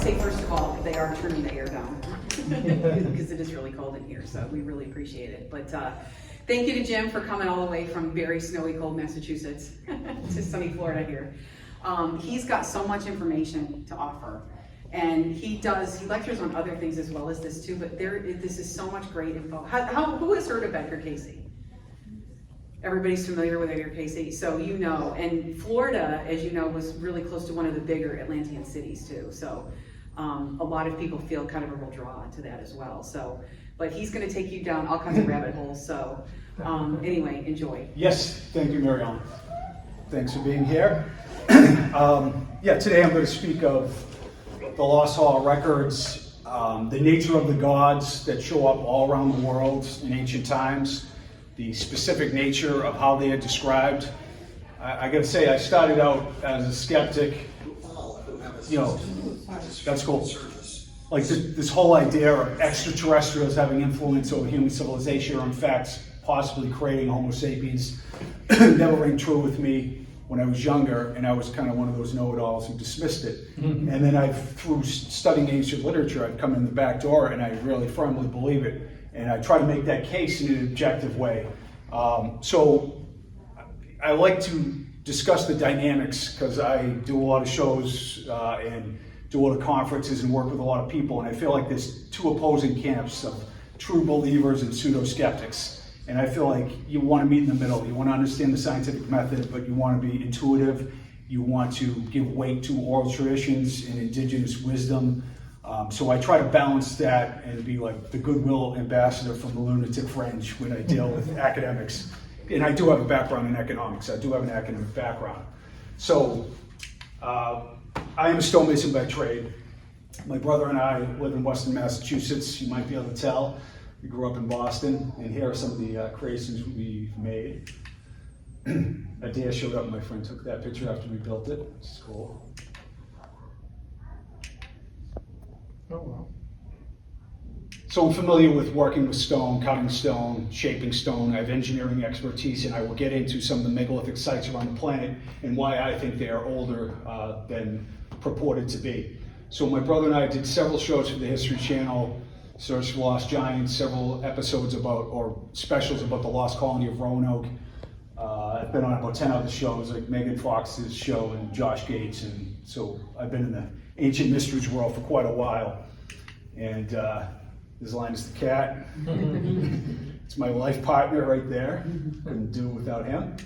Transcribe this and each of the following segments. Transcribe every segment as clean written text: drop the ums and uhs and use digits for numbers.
say, first of all, they are turning the air down because it is really cold in here, so we really appreciate it. But thank you to Jim for coming all the way from very snowy, cold Massachusetts to sunny Florida here. He's got so much information to offer, and he lectures on other things as well as this too, but this is so much great info. Who has heard of Edgar Cayce? Everybody's familiar with Edgar Cayce, so you know. And Florida, as you know, was really close to one of the bigger Atlantean cities too. So a lot of people feel kind of a real draw to that as well. So, but he's going to take you down all kinds of rabbit holes. So anyway, enjoy. Yes, thank you, Marianne. Thanks for being here. Today I'm going to speak of the Lost Hall records, the nature of the gods that show up all around the world in ancient times, the specific nature of how they are described. I gotta say, I started out as a skeptic, that's cool. Like this whole idea of extraterrestrials having influence over human civilization, or in fact, possibly creating Homo sapiens, never rang true with me when I was younger, and I was kind of one of those know-it-alls who dismissed it. Mm-hmm. And then through studying ancient literature, I've come in the back door, and I really firmly believe it. And I try to make that case in an objective way. So I like to discuss the dynamics because I do a lot of shows and do a lot of conferences and work with a lot of people. And I feel like there's two opposing camps of true believers and pseudo-skeptics. And I feel like you want to meet in the middle. You want to understand the scientific method, but you want to be intuitive. You want to give weight to oral traditions and indigenous wisdom. So I try to balance that and be like the goodwill ambassador from the lunatic fringe when I deal with academics. And I do have a background in economics. I do have an academic background. So I am a stonemason by trade. My brother and I live in Western Massachusetts. You might be able to tell. We grew up in Boston, and here are some of the creations we've made. A day I showed up, my friend took that picture after we built it, which is cool. Oh, wow. So I'm familiar with working with stone, cutting stone, shaping stone. I have engineering expertise, and I will get into some of the megalithic sites around the planet and why I think they are older than purported to be. So my brother and I did several shows for the History Channel, Search for Lost Giants, several episodes or specials about the lost colony of Roanoke. I've been on about 10 other shows, like Megan Fox's show and Josh Gates, and so I've been in the ancient mysteries world for quite a while. And this Linus the cat. It's my life partner right there. Couldn't do without him.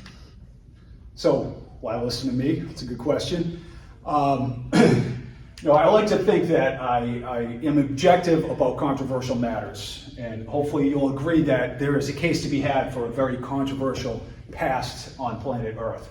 So why listen to me? It's a good question. I like to think that I am objective about controversial matters, and hopefully you'll agree that there is a case to be had for a very controversial past on planet Earth.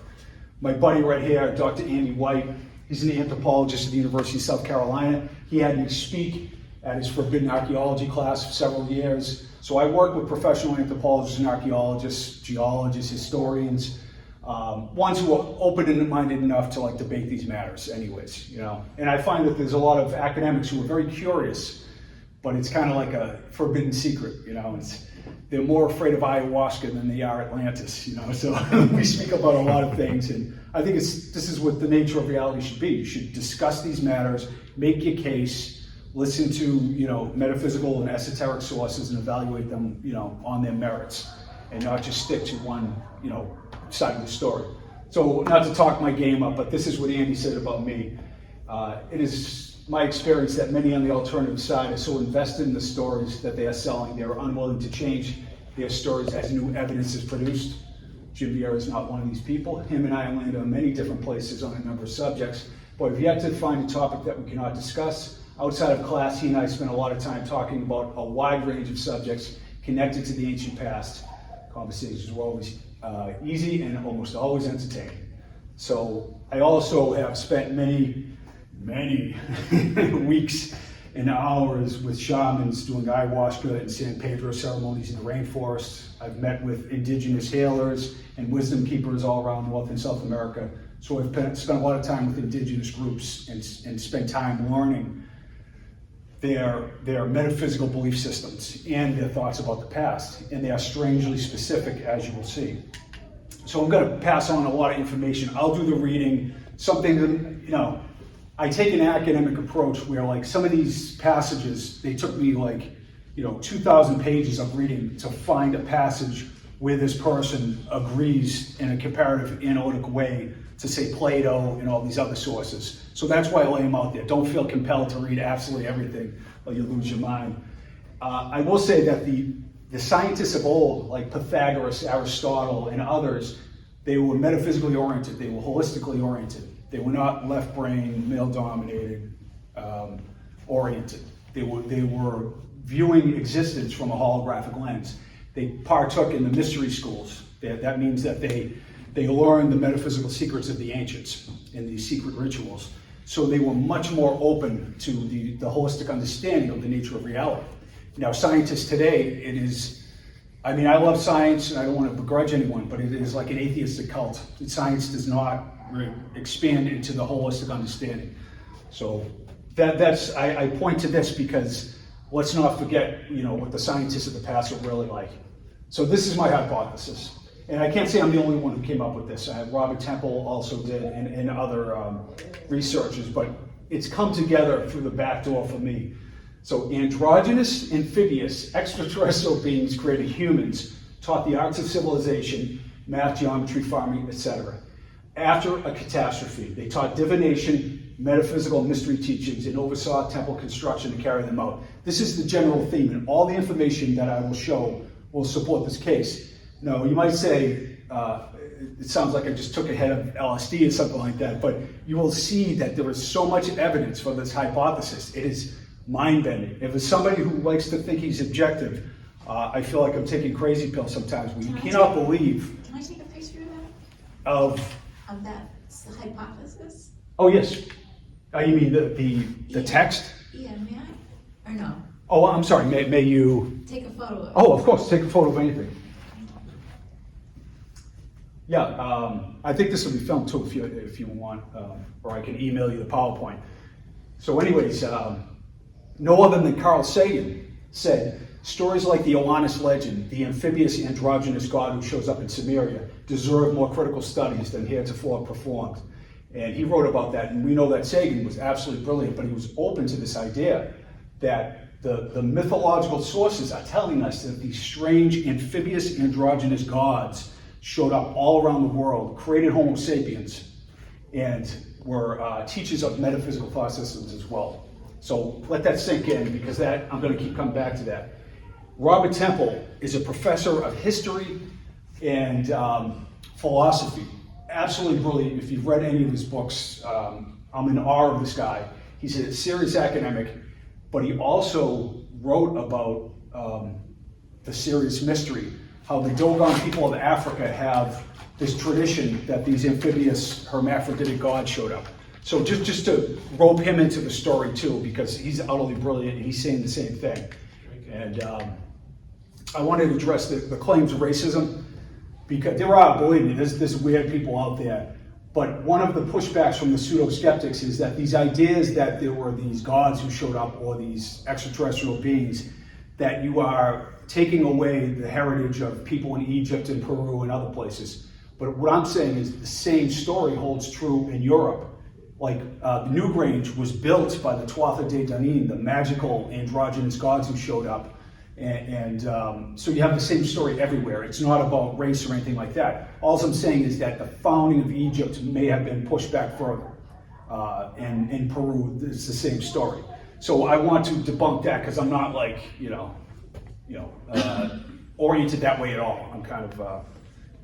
My buddy right here, Dr. Andy White, he's an anthropologist at the University of South Carolina. He had me speak at his forbidden archaeology class for several years. So I work with professional anthropologists and archaeologists, geologists, historians, ones who are open-minded enough to like debate these matters anyways, And I find that there's a lot of academics who are very curious, but it's kind of like a forbidden secret, They're more afraid of ayahuasca than they are Atlantis, So we speak about a lot of things, and I think this is what the nature of reality should be. You should discuss these matters, make your case, listen to, metaphysical and esoteric sources and evaluate them, on their merits, and not just stick to one, side of the story. So not to talk my game up, but this is what Andy said about me. It is my experience that many on the alternative side are so invested in the stories that they are selling, they are unwilling to change their stories as new evidence is produced. Jim Vieira is not one of these people. Him and I land on many different places on a number of subjects, but if you have to find a topic that we cannot discuss, outside of class, he and I spent a lot of time talking about a wide range of subjects connected to the ancient past. Conversations were always easy and almost always entertaining. So I also have spent many weeks and hours with shamans doing ayahuasca and San Pedro ceremonies in the rainforest. I've met with indigenous healers and wisdom keepers all around North and South America. So I've spent a lot of time with indigenous groups and spent time learning their metaphysical belief systems and their thoughts about the past. And they are strangely specific, as you will see. So I'm going to pass on a lot of information. I'll do the reading, something that, I take an academic approach where like some of these passages, they took me like, 2,000 pages of reading to find a passage where this person agrees in a comparative analytic way to say Plato and all these other sources. So that's why I lay them out there. Don't feel compelled to read absolutely everything or you lose your mind. I will say that the scientists of old, like Pythagoras, Aristotle, and others, they were metaphysically oriented. They were holistically oriented. They were not left brain, male dominated, oriented. They were viewing existence from a holographic lens. They partook in the mystery schools. That means that they learned the metaphysical secrets of the ancients and these secret rituals. So they were much more open to the holistic understanding of the nature of reality. Now, scientists today, I love science and I don't want to begrudge anyone, but it is like an atheistic cult. Science does not expand into the holistic understanding. So I point to this because let's not forget, what the scientists of the past were really like. So this is my hypothesis. And I can't say I'm the only one who came up with this. Robert Temple also did, and other researchers, but it's come together through the back door for me. So androgynous, amphibious, extraterrestrial beings created humans, taught the arts of civilization, math, geometry, farming, etc. After a catastrophe, they taught divination, metaphysical mystery teachings, and oversaw temple construction to carry them out. This is the general theme, and all the information that I will show will support this case. Now, you might say, it sounds like I just took a head of LSD or something like that, but you will see that there is so much evidence for this hypothesis. It is mind-bending. If it's somebody who likes to think he's objective, I feel like I'm taking crazy pills sometimes. You cannot believe. Can I take a picture of that hypothesis? Oh yes. You mean the text? Yeah, may I? Or no? Oh, I'm sorry. May you Take a photo of it. Oh, of course. Take a photo of anything. Yeah, I think this will be filmed too if you want, or I can email you the PowerPoint. So anyways, no other than Carl Sagan said, stories like the Atlantis legend, the amphibious androgynous god who shows up in Sumeria, deserve more critical studies than heretofore performed. And he wrote about that, and we know that Sagan was absolutely brilliant, but he was open to this idea that the mythological sources are telling us that these strange amphibious androgynous gods showed up all around the world, created Homo sapiens, and were teachers of metaphysical thought systems as well. So let that sink in, because I'm going to keep coming back to that. Robert Temple is a professor of history and philosophy. Absolutely brilliant. If you've read any of his books, I'm in awe of this guy. He's a serious academic, but he also wrote about the serious mystery, how the Dogon people of Africa have this tradition that these amphibious hermaphroditic gods showed up. So just to rope him into the story too, because he's utterly brilliant and he's saying the same thing. And I wanted to address the claims of racism, because there are, believe me, there's weird people out there. But one of the pushbacks from the pseudo-skeptics is that these ideas that there were these gods who showed up, or these extraterrestrial beings, that you are taking away the heritage of people in Egypt and Peru and other places. But what I'm saying is the same story holds true in Europe. Like Newgrange was built by the Tuatha De Danann, the magical androgynous gods who showed up. And so you have the same story everywhere. It's not about race or anything like that. All I'm saying is that the founding of Egypt may have been pushed back further. And in Peru, it's the same story. So I want to debunk that, because I'm not like, oriented that way at all. I'm kind of,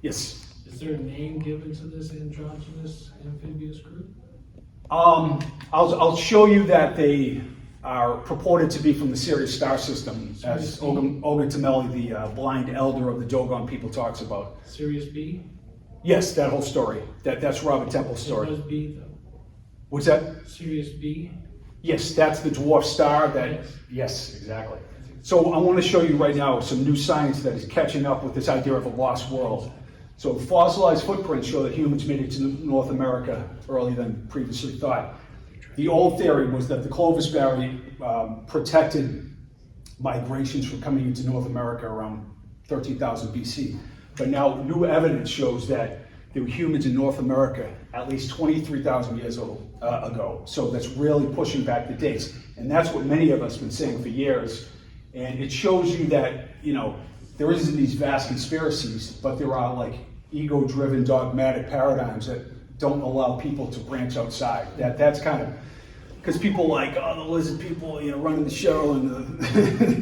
yes. Is there a name given to this androgynous amphibious group? I'll show you that they are purported to be from the Sirius star system, as Olga Tamelli, the blind elder of the Dogon people, talks about. Sirius B? Yes, that whole story. That's Robert Temple's story. What was B though? What's that? Sirius B? Yes, that's the dwarf star. Yes, exactly. So I want to show you right now some new science that is catching up with this idea of a lost world. So fossilized footprints show that humans made it to North America earlier than previously thought. The old theory was that the Clovis Valley protected migrations from coming into North America around 13,000 BC. But now new evidence shows that there were humans in North America at least 23,000 years ago. So that's really pushing back the dates. And that's what many of us have been saying for years. And it shows you that, there isn't these vast conspiracies, but there are like ego-driven dogmatic paradigms that don't allow people to branch outside. That's kind of, because people like, the lizard people, running the show and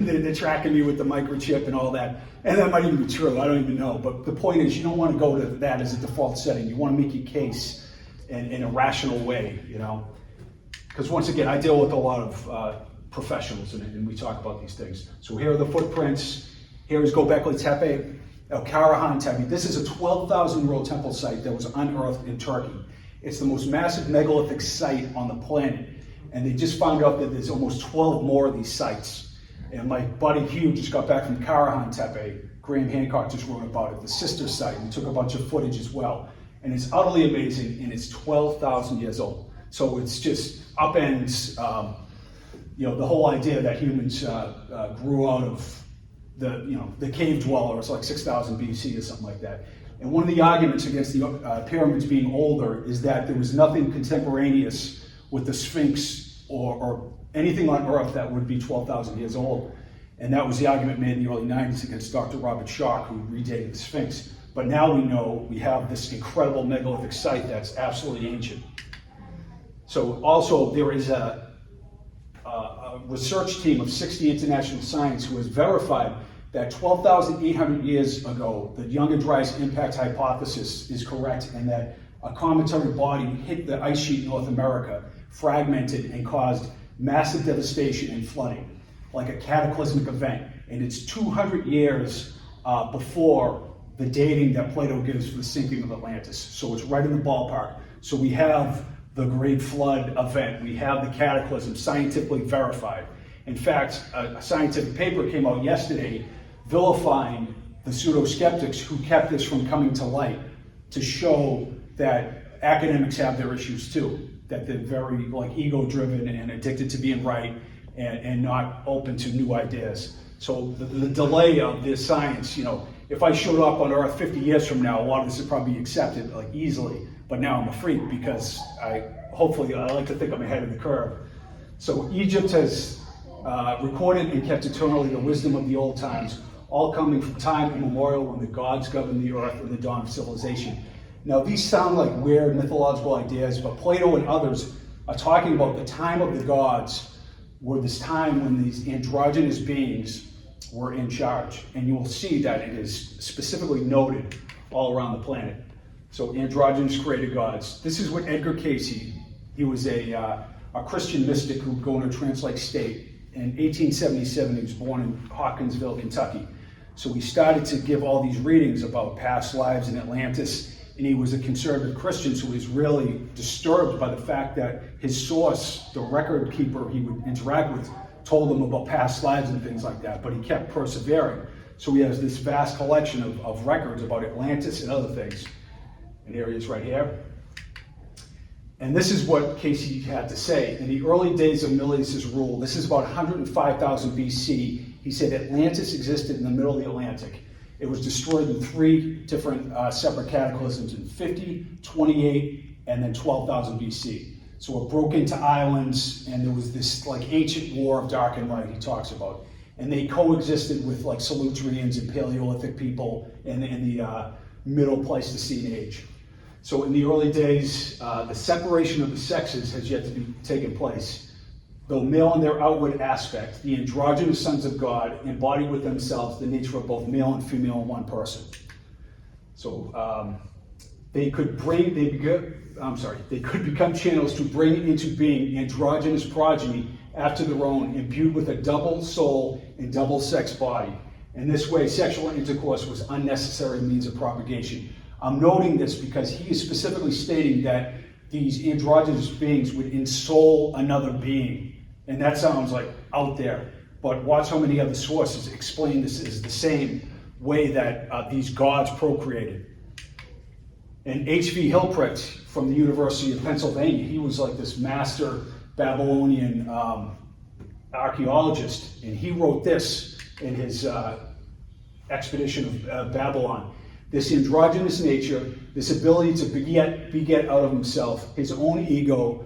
they're tracking me with the microchip and all that. And that might even be true, I don't even know. But the point is, you don't want to go to that as a default setting. You want to make your case in a rational way, Because once again, I deal with a lot of professionals and we talk about these things. So here are the footprints. Here is Göbekli Tepe, El Karahan Tepe. This is a 12,000-year-old temple site that was unearthed in Turkey. It's the most massive megalithic site on the planet. And they just found out that there's almost 12 more of these sites. And my buddy Hugh just got back from Karahan Tepe. Graham Hancock just wrote about it, the sister site. We took a bunch of footage as well. And it's utterly amazing, and it's 12,000 years old. So it's just upends, the whole idea that humans grew out of the cave dweller. It's like 6,000 BC or something like that. And one of the arguments against the pyramids being older is that there was nothing contemporaneous with the Sphinx or anything on Earth that would be 12,000 years old. And that was the argument made in the early 90s against Dr. Robert Schoch, who redated the Sphinx. But now we know we have this incredible megalithic site that's absolutely ancient. So also there is a research team of 60 international scientists who has verified that 12,800 years ago, the Younger Dryas impact hypothesis is correct, and that a cometary body hit the ice sheet in North America, fragmented, and caused massive devastation and flooding, like a cataclysmic event. And it's 200 years before the dating that Plato gives for the sinking of Atlantis. So it's right in the ballpark. So we have the Great Flood event. We have the cataclysm scientifically verified. In fact, a scientific paper came out yesterday vilifying the pseudo-skeptics who kept this from coming to light, to show that academics have their issues too, that they're very ego-driven and addicted to being right and not open to new ideas. So the delay of this science, if I showed up on Earth 50 years from now, a lot of this would probably be accepted easily. But now I'm a freak because I like to think I'm ahead of the curve. So Egypt has recorded and kept eternally the wisdom of the old times, all coming from time immemorial when the gods governed the earth in the dawn of civilization. Now these sound like weird mythological ideas, but Plato and others are talking about the time of the gods were this time when these androgynous beings were in charge. And you will see that it is specifically noted all around the planet. So androgynous created gods. This is what Edgar Cayce, he was a Christian mystic who would go into a trance-like state. In 1877, he was born in Hawkinsville, Kentucky. So he started to give all these readings about past lives in Atlantis, and he was a conservative Christian, so he was really disturbed by the fact that his source, the record keeper he would interact with, told him about past lives and things like that, but he kept persevering. So he has this vast collection of records about Atlantis and other things. And here he is right here. And this is what Cayce had to say. In the early days of Milius' rule, this is about 105,000 BC, he said Atlantis existed in the middle of the Atlantic. It was destroyed in 3 different separate cataclysms in 50, 28, and then 12,000 BC. So it broke into islands, and there was this ancient war of dark and light he talks about. And they coexisted with Solutreans and Paleolithic people in the Middle Pleistocene age. So in the early days, the separation of the sexes has yet to be taken place. Though male in their outward aspect, the androgynous sons of God embody with themselves the nature of both male and female in one person. So they could become channels to bring into being androgynous progeny after their own, imbued with a double soul and double sex body. In this way, sexual intercourse was unnecessary means of propagation. I'm noting this because he is specifically stating that these androgynous beings would ensoul another being. And that sounds out there. But watch how many other sources explain this as the same way that these gods procreated. And H.V. Hilprecht from the University of Pennsylvania, he was this master Babylonian archaeologist. And he wrote this in his Expedition of Babylon. this androgynous nature, this ability to beget out of himself, his own ego,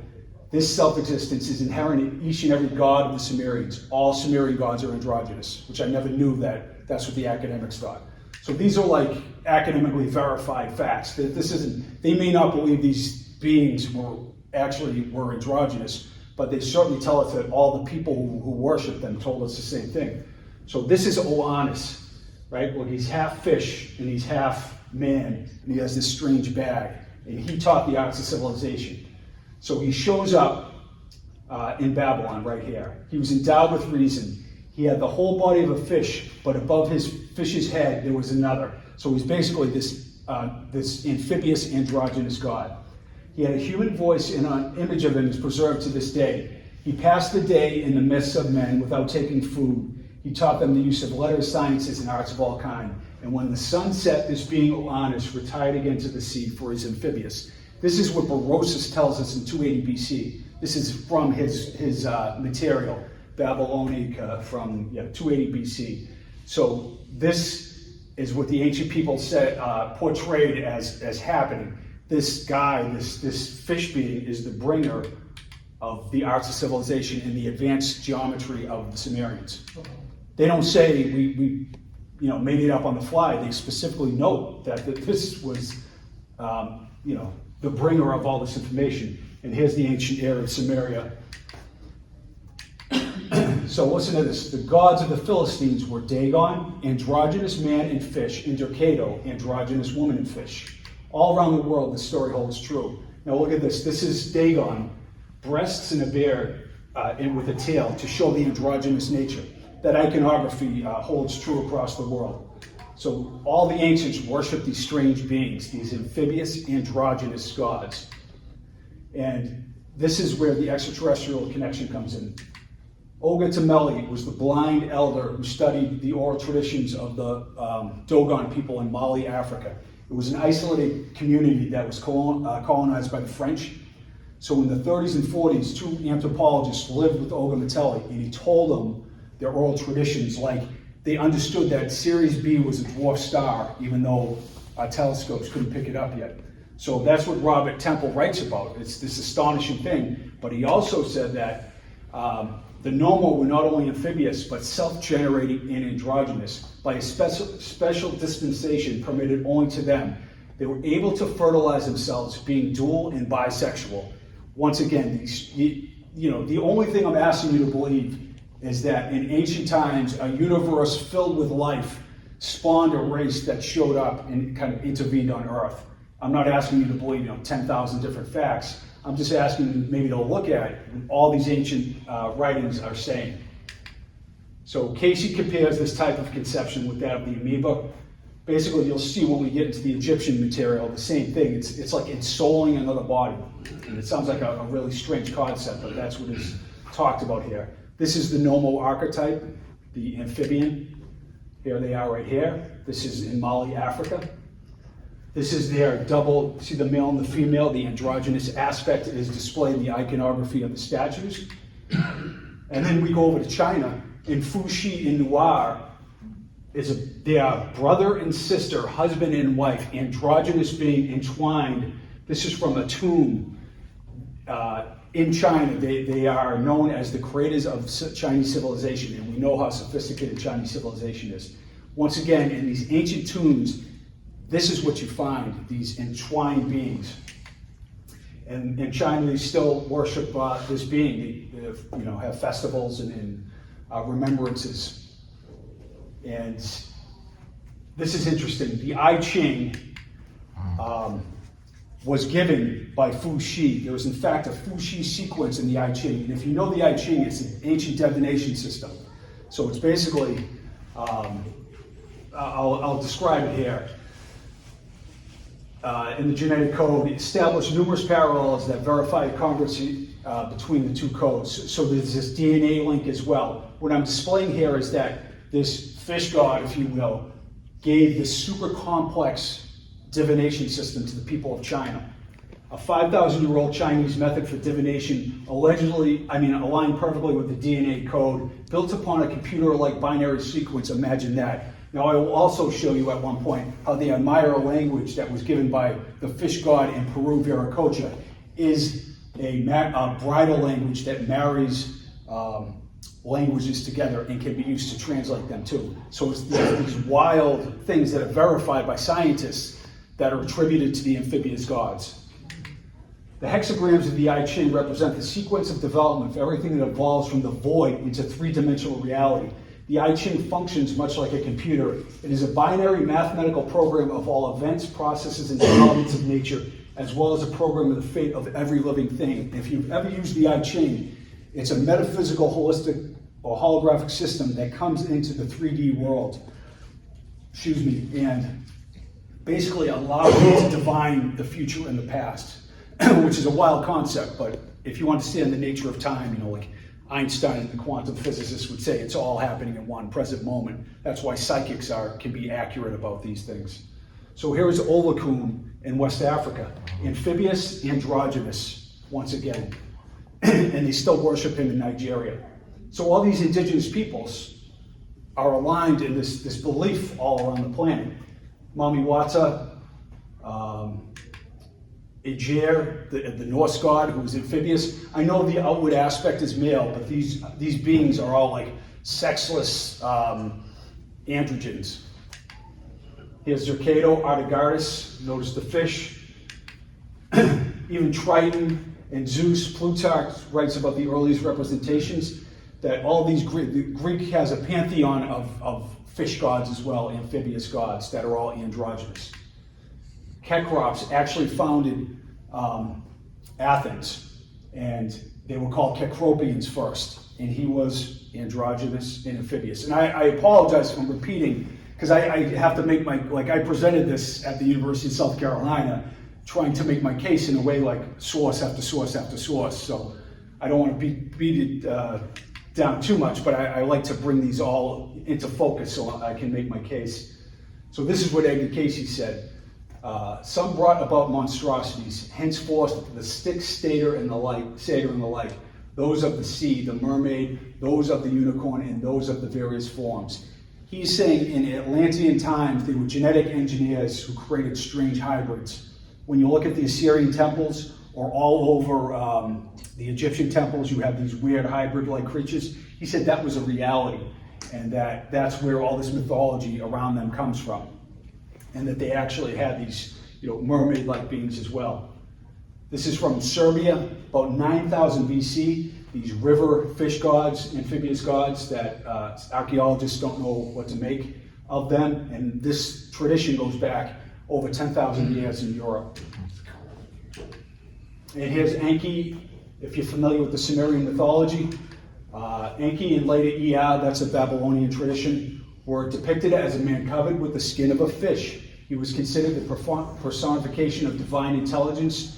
this self-existence is inherent in each and every god of the Sumerians. All Sumerian gods are androgynous, which I never knew that's what the academics thought. So these are like academically verified facts. This isn't, they may not believe these beings were androgynous, but they certainly tell us that all the people who worship them told us the same thing. So this is Osiris, right? Well, he's half fish and he's half man, and he has this strange bag, and he taught the arts of civilization. So he shows up in Babylon right here. He was endowed with reason. He had the whole body of a fish, but above his fish's head there was another. So he's basically this amphibious androgynous god. He had a human voice, and an image of him is preserved to this day. He passed the day in the midst of men without taking food. He taught them the use of letters, sciences, and arts of all kind. And when the sun set, this being Uranus retired again to the sea, for he's amphibious. This is what Berosus tells us in 280 BC. This is from his material, Babylonic, from 280 BC. So this is what the ancient people said, portrayed as happening. This guy, this fish being, is the bringer of the arts of civilization and the advanced geometry of the Sumerians. They don't say we made it up on the fly. They specifically note that this was, the bringer of all this information. And here's the ancient era of Sumeria. So listen to this. The gods of the Philistines were Dagon, androgynous man and fish, and Dercato, androgynous woman and fish. All around the world, this story holds true. Now look at this. This is Dagon, breasts and a beard, and with a tail to show the androgynous nature. That iconography holds true across the world. So all the ancients worshiped these strange beings, these amphibious androgynous gods. And this is where the extraterrestrial connection comes in. Olga Tamelli was the blind elder who studied the oral traditions of the Dogon people in Mali, Africa. It was an isolated community that was colonized by the French. So in the 30s and 40s, two anthropologists lived with Olga Tamelli, and he told them their oral traditions, like they understood that Sirius B was a dwarf star, even though our telescopes couldn't pick it up yet. So that's what Robert Temple writes about. It's this astonishing thing. But he also said that the Nommo were not only amphibious, but self-generating and androgynous by a special dispensation permitted only to them. They were able to fertilize themselves, being dual and bisexual. Once again, the only thing I'm asking you to believe is that in ancient times, a universe filled with life spawned a race that showed up and kind of intervened on Earth. I'm not asking you to believe 10,000 different facts. I'm just asking you maybe to look at what all these ancient writings are saying. So Cayce compares this type of conception with that of the amoeba. Basically, you'll see when we get into the Egyptian material, the same thing. It's like ensouling another body. And it sounds like a really strange concept, but that's what is talked about here. This is the Nommo archetype, the amphibian. Here they are right here. This is in Mali, Africa. This is their double, see the male and the female, the androgynous aspect is displayed in the iconography of the statues. And then we go over to China. In Fuxi in Noir, they are brother and sister, husband and wife, androgynous being entwined. This is from a tomb in China. They are known as the creators of Chinese civilization, and we know how sophisticated Chinese civilization is. Once again, in these ancient tombs, this is what you find, these entwined beings. And in China, they still worship this being. They have festivals and remembrances. And this is interesting. The I Ching was given by Fuxi. There was, in fact, a Fuxi sequence in the I Ching. And if you know the I Ching, it's an ancient divination system. So it's basically, I'll describe it here. In the genetic code, established numerous parallels that verify congruency between the two codes. So there's this DNA link as well. What I'm displaying here is that this fish god, if you will, gave this super complex divination system to the people of China. A 5,000-year-old Chinese method for divination aligned perfectly with the DNA code, built upon a computer-like binary sequence, imagine that, Now, I will also show you at one point how the Aymara language that was given by the fish god in Peru, Viracocha, is a bridal language that marries languages together and can be used to translate them too. So it's these wild things that are verified by scientists that are attributed to the amphibious gods. The hexagrams of the I Ching represent the sequence of development of everything that evolves from the void into three-dimensional reality. The I Ching functions much like a computer. It is a binary mathematical program of all events, processes, and developments of nature, as well as a program of the fate of every living thing. If you've ever used the I Ching, it's a metaphysical, holistic, or holographic system that comes into the 3D world, and basically allows you to divine the future and the past, which is a wild concept, but if you understand the nature of time, like Einstein, the quantum physicist, would say it's all happening in one present moment. That's why psychics can be accurate about these things. So here's Olokun in West Africa, amphibious, androgynous, once again, and they still worship him in Nigeria. So all these indigenous peoples are aligned in this belief all around the planet. Mamiwata, Aegir, the Norse god who is amphibious. I know the outward aspect is male, but these beings are all like sexless androgynes. Here's Zercato, Artagardus, notice the fish. Even Triton and Zeus, Plutarch writes about the earliest representations that all these Greek has a pantheon of fish gods as well, amphibious gods that are all androgynous. Kekrops actually founded Athens, and they were called Kekropians first, and he was androgynous and amphibious. And I apologize for repeating, because I have to make I presented this at the University of South Carolina, trying to make my case in a way like source after source after source. So I don't want to beat it down too much, but I like to bring these all into focus so I can make my case. So this is what Edgar Cayce said. Some brought about monstrosities, henceforth the Styx, satyr, and the like, those of the sea, the mermaid, those of the unicorn, and those of the various forms. He's saying in Atlantean times, they were genetic engineers who created strange hybrids. When you look at the Assyrian temples, or all over the Egyptian temples, you have these weird hybrid-like creatures. He said that was a reality, and that's where all this mythology around them comes from. And that they actually had these, mermaid-like beings as well. This is from Serbia, about 9,000 BC. These river fish gods, amphibious gods that archaeologists don't know what to make of them. And this tradition goes back over 10,000 years in Europe. And here's Enki, if you're familiar with the Sumerian mythology. Enki and later Ea, that's a Babylonian tradition, were depicted as a man covered with the skin of a fish. He was considered the personification of divine intelligence,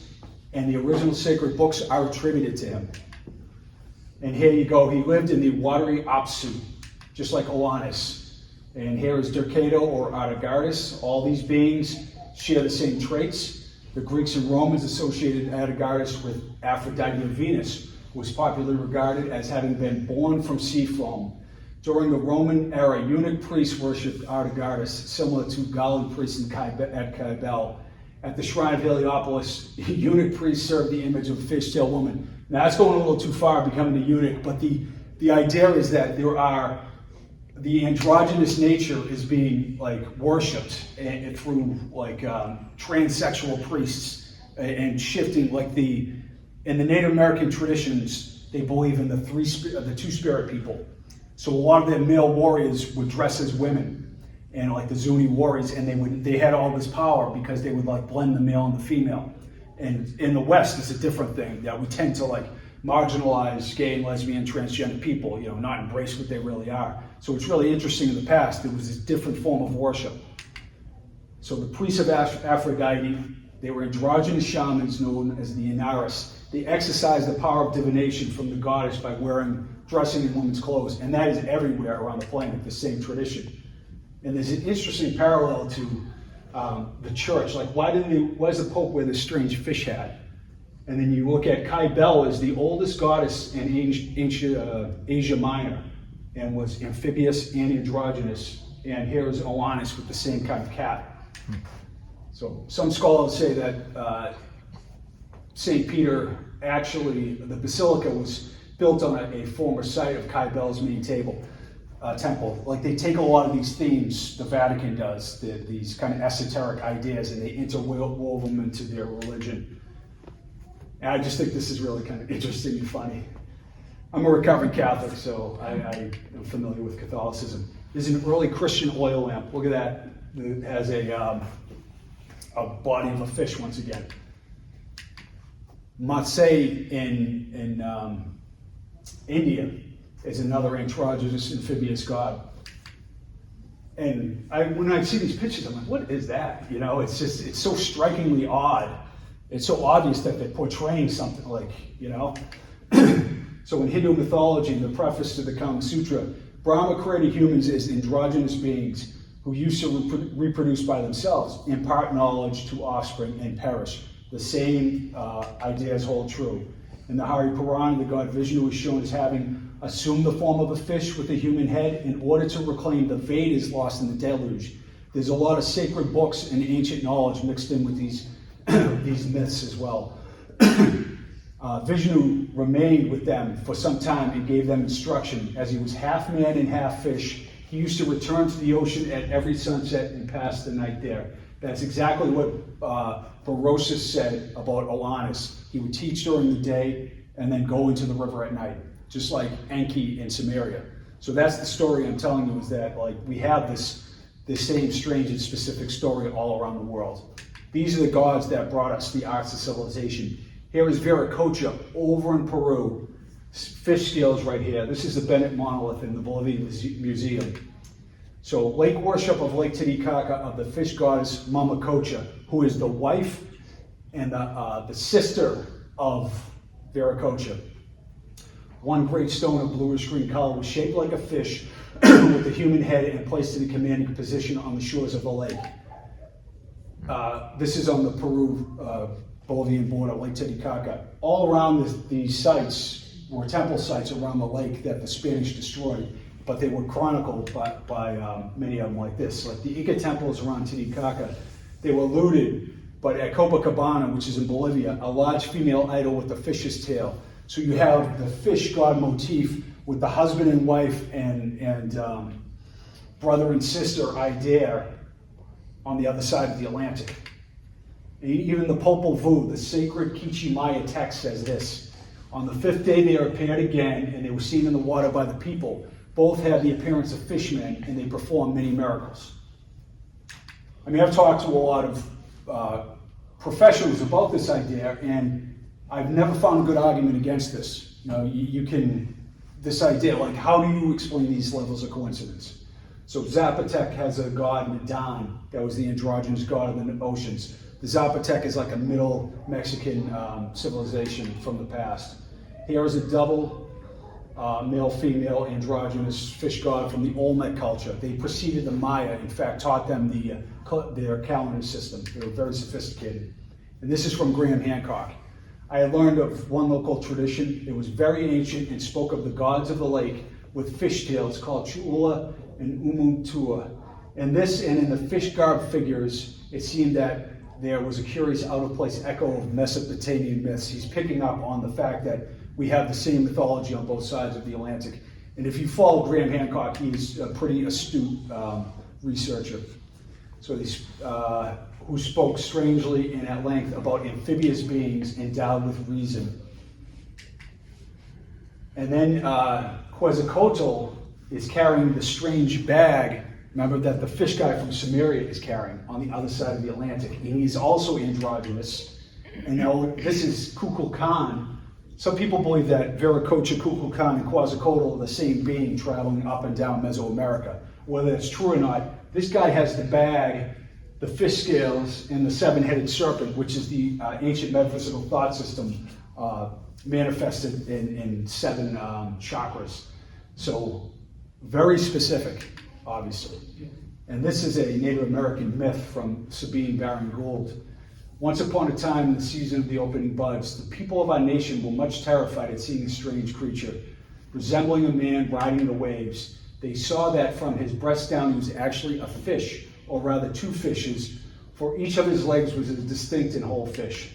and the original sacred books are attributed to him. And here you go, he lived in the watery Apsu, just like Oannes. And here is Dercato or Artagardus. All these beings share the same traits. The Greeks and Romans associated Artagardus with Aphrodite or Venus, who was popularly regarded as having been born from sea foam. During the Roman era, eunuch priests worshipped Artagardus, similar to Gali priests at Cybele. At the shrine of Heliopolis, eunuch priests served the image of a fish-tailed woman. Now that's going a little too far, becoming a eunuch, but the idea is that the androgynous nature is being worshipped through transsexual priests and shifting in the Native American traditions, they believe in the two-spirit people. So a lot of their male warriors would dress as women, and the Zuni warriors, and they had all this power because they would blend the male and the female. And in the West, it's a different thing. We tend to marginalize gay and lesbian, transgender people, not embrace what they really are. So it's really interesting in the past, there was this different form of worship. So the priests of Aphrodite, they were androgynous shamans known as the Inaris. They exercised the power of divination from the goddess by dressing in women's clothes, and that is everywhere around the planet, the same tradition. And there's an interesting parallel to the church. Why does the Pope wear this strange fish hat? And then you look at Cybele as the oldest goddess in ancient Asia Minor, and was amphibious and androgynous, and here is Atlantis with the same kind of cap. So some scholars say that St. Peter, actually, the basilica was built on a former site of Cybele's main temple. Like, they take a lot of these themes, the Vatican does, these kind of esoteric ideas, and they interwove them into their religion. And I just think this is really kind of interesting and funny. I'm a recovering Catholic, so I am familiar with Catholicism. There's an early Christian oil lamp. Look at that. It has a body of a fish once again. Matsei in India is another androgynous amphibious god. And when I see these pictures, I'm like, what is that? You know, it's so strikingly odd. It's so obvious that they're portraying something like, you know. So in Hindu mythology, in the preface to the Kama Sutra, Brahma created humans as androgynous beings who used to reproduce by themselves, impart knowledge to offspring, and perish. The same ideas hold true. In the Hari Purana, the god Vishnu is shown as having assumed the form of a fish with a human head in order to reclaim the Vedas lost in the deluge. There's a lot of sacred books and ancient knowledge mixed in with these myths as well. Vishnu remained with them for some time and gave them instruction. As he was half man and half fish, he used to return to the ocean at every sunset and pass the night there. That's exactly what Berosus said about Atlantis. He would teach during the day and then go into the river at night, just like Enki in Samaria. So that's the story I'm telling you, is that, like, we have this same strange and specific story all around the world. These are the gods that brought us the arts of civilization. Here is Vieira over in Peru. Fish scales right here. This is the Bennett Monolith in the Bolivian Museum. So lake worship of Lake Titicaca of the fish goddess Mamacocha, who is the wife and the sister of Vieira. One great stone of bluish green color was shaped like a fish with a human head and placed in a commanding position on the shores of the lake. This is on the Peru-Bolivian border, Lake Titicaca. All around these sites were temple sites around the lake that the Spanish destroyed, but they were chronicled by many of them like this. Like the Inca temples around Titicaca, they were looted, but at Copacabana, which is in Bolivia, a large female idol with a fish's tail. So you have the fish god motif with the husband and wife and brother and sister idea on the other side of the Atlantic. Even the Popol Vuh, the sacred Kichi Maya text, says this: on the fifth day they appeared again, and they were seen in the water by the people. Both had the appearance of fishmen, and they performed many miracles. I mean, I've talked to a lot of professionals about this idea, and I've never found a good argument against this. You know, you can, this idea, like, how do you explain these levels of coincidence? So Zapotec has a god, Nadan, that was the androgynous god of the oceans. The Zapotec is like a middle Mexican civilization from the past. Here is a double male-female androgynous fish god from the Olmec culture. They preceded the Maya, in fact, taught them their calendar system. They were very sophisticated. And this is from Graham Hancock. I had learned of one local tradition. It was very ancient and spoke of the gods of the lake with fish tails called Chuula and Umuntua. And this, and in the fish garb figures, it seemed that there was a curious out-of-place echo of Mesopotamian myths. He's picking up on the fact that we have the same mythology on both sides of the Atlantic. And if you follow Graham Hancock, he's a pretty astute researcher. So he's, who spoke strangely and at length about amphibious beings endowed with reason. And then Quetzalcoatl is carrying the strange bag, remember, that the fish guy from Samaria is carrying on the other side of the Atlantic. And he's also androgynous. And now this is Kukulkan. Some people believe that Viracocha, Kukulkan, and Quetzalcoatl are the same being traveling up and down Mesoamerica. Whether that's true or not, this guy has the bag, the fish scales, and the seven-headed serpent, which is the ancient metaphysical thought system manifested in seven chakras. So very specific, obviously. And this is a Native American myth from Sabine Baring Gould. Once upon a time, in the season of the opening buds, the people of our nation were much terrified at seeing a strange creature, resembling a man riding the waves. They saw that from his breast down, he was actually a fish, or rather two fishes, for each of his legs was a distinct and whole fish.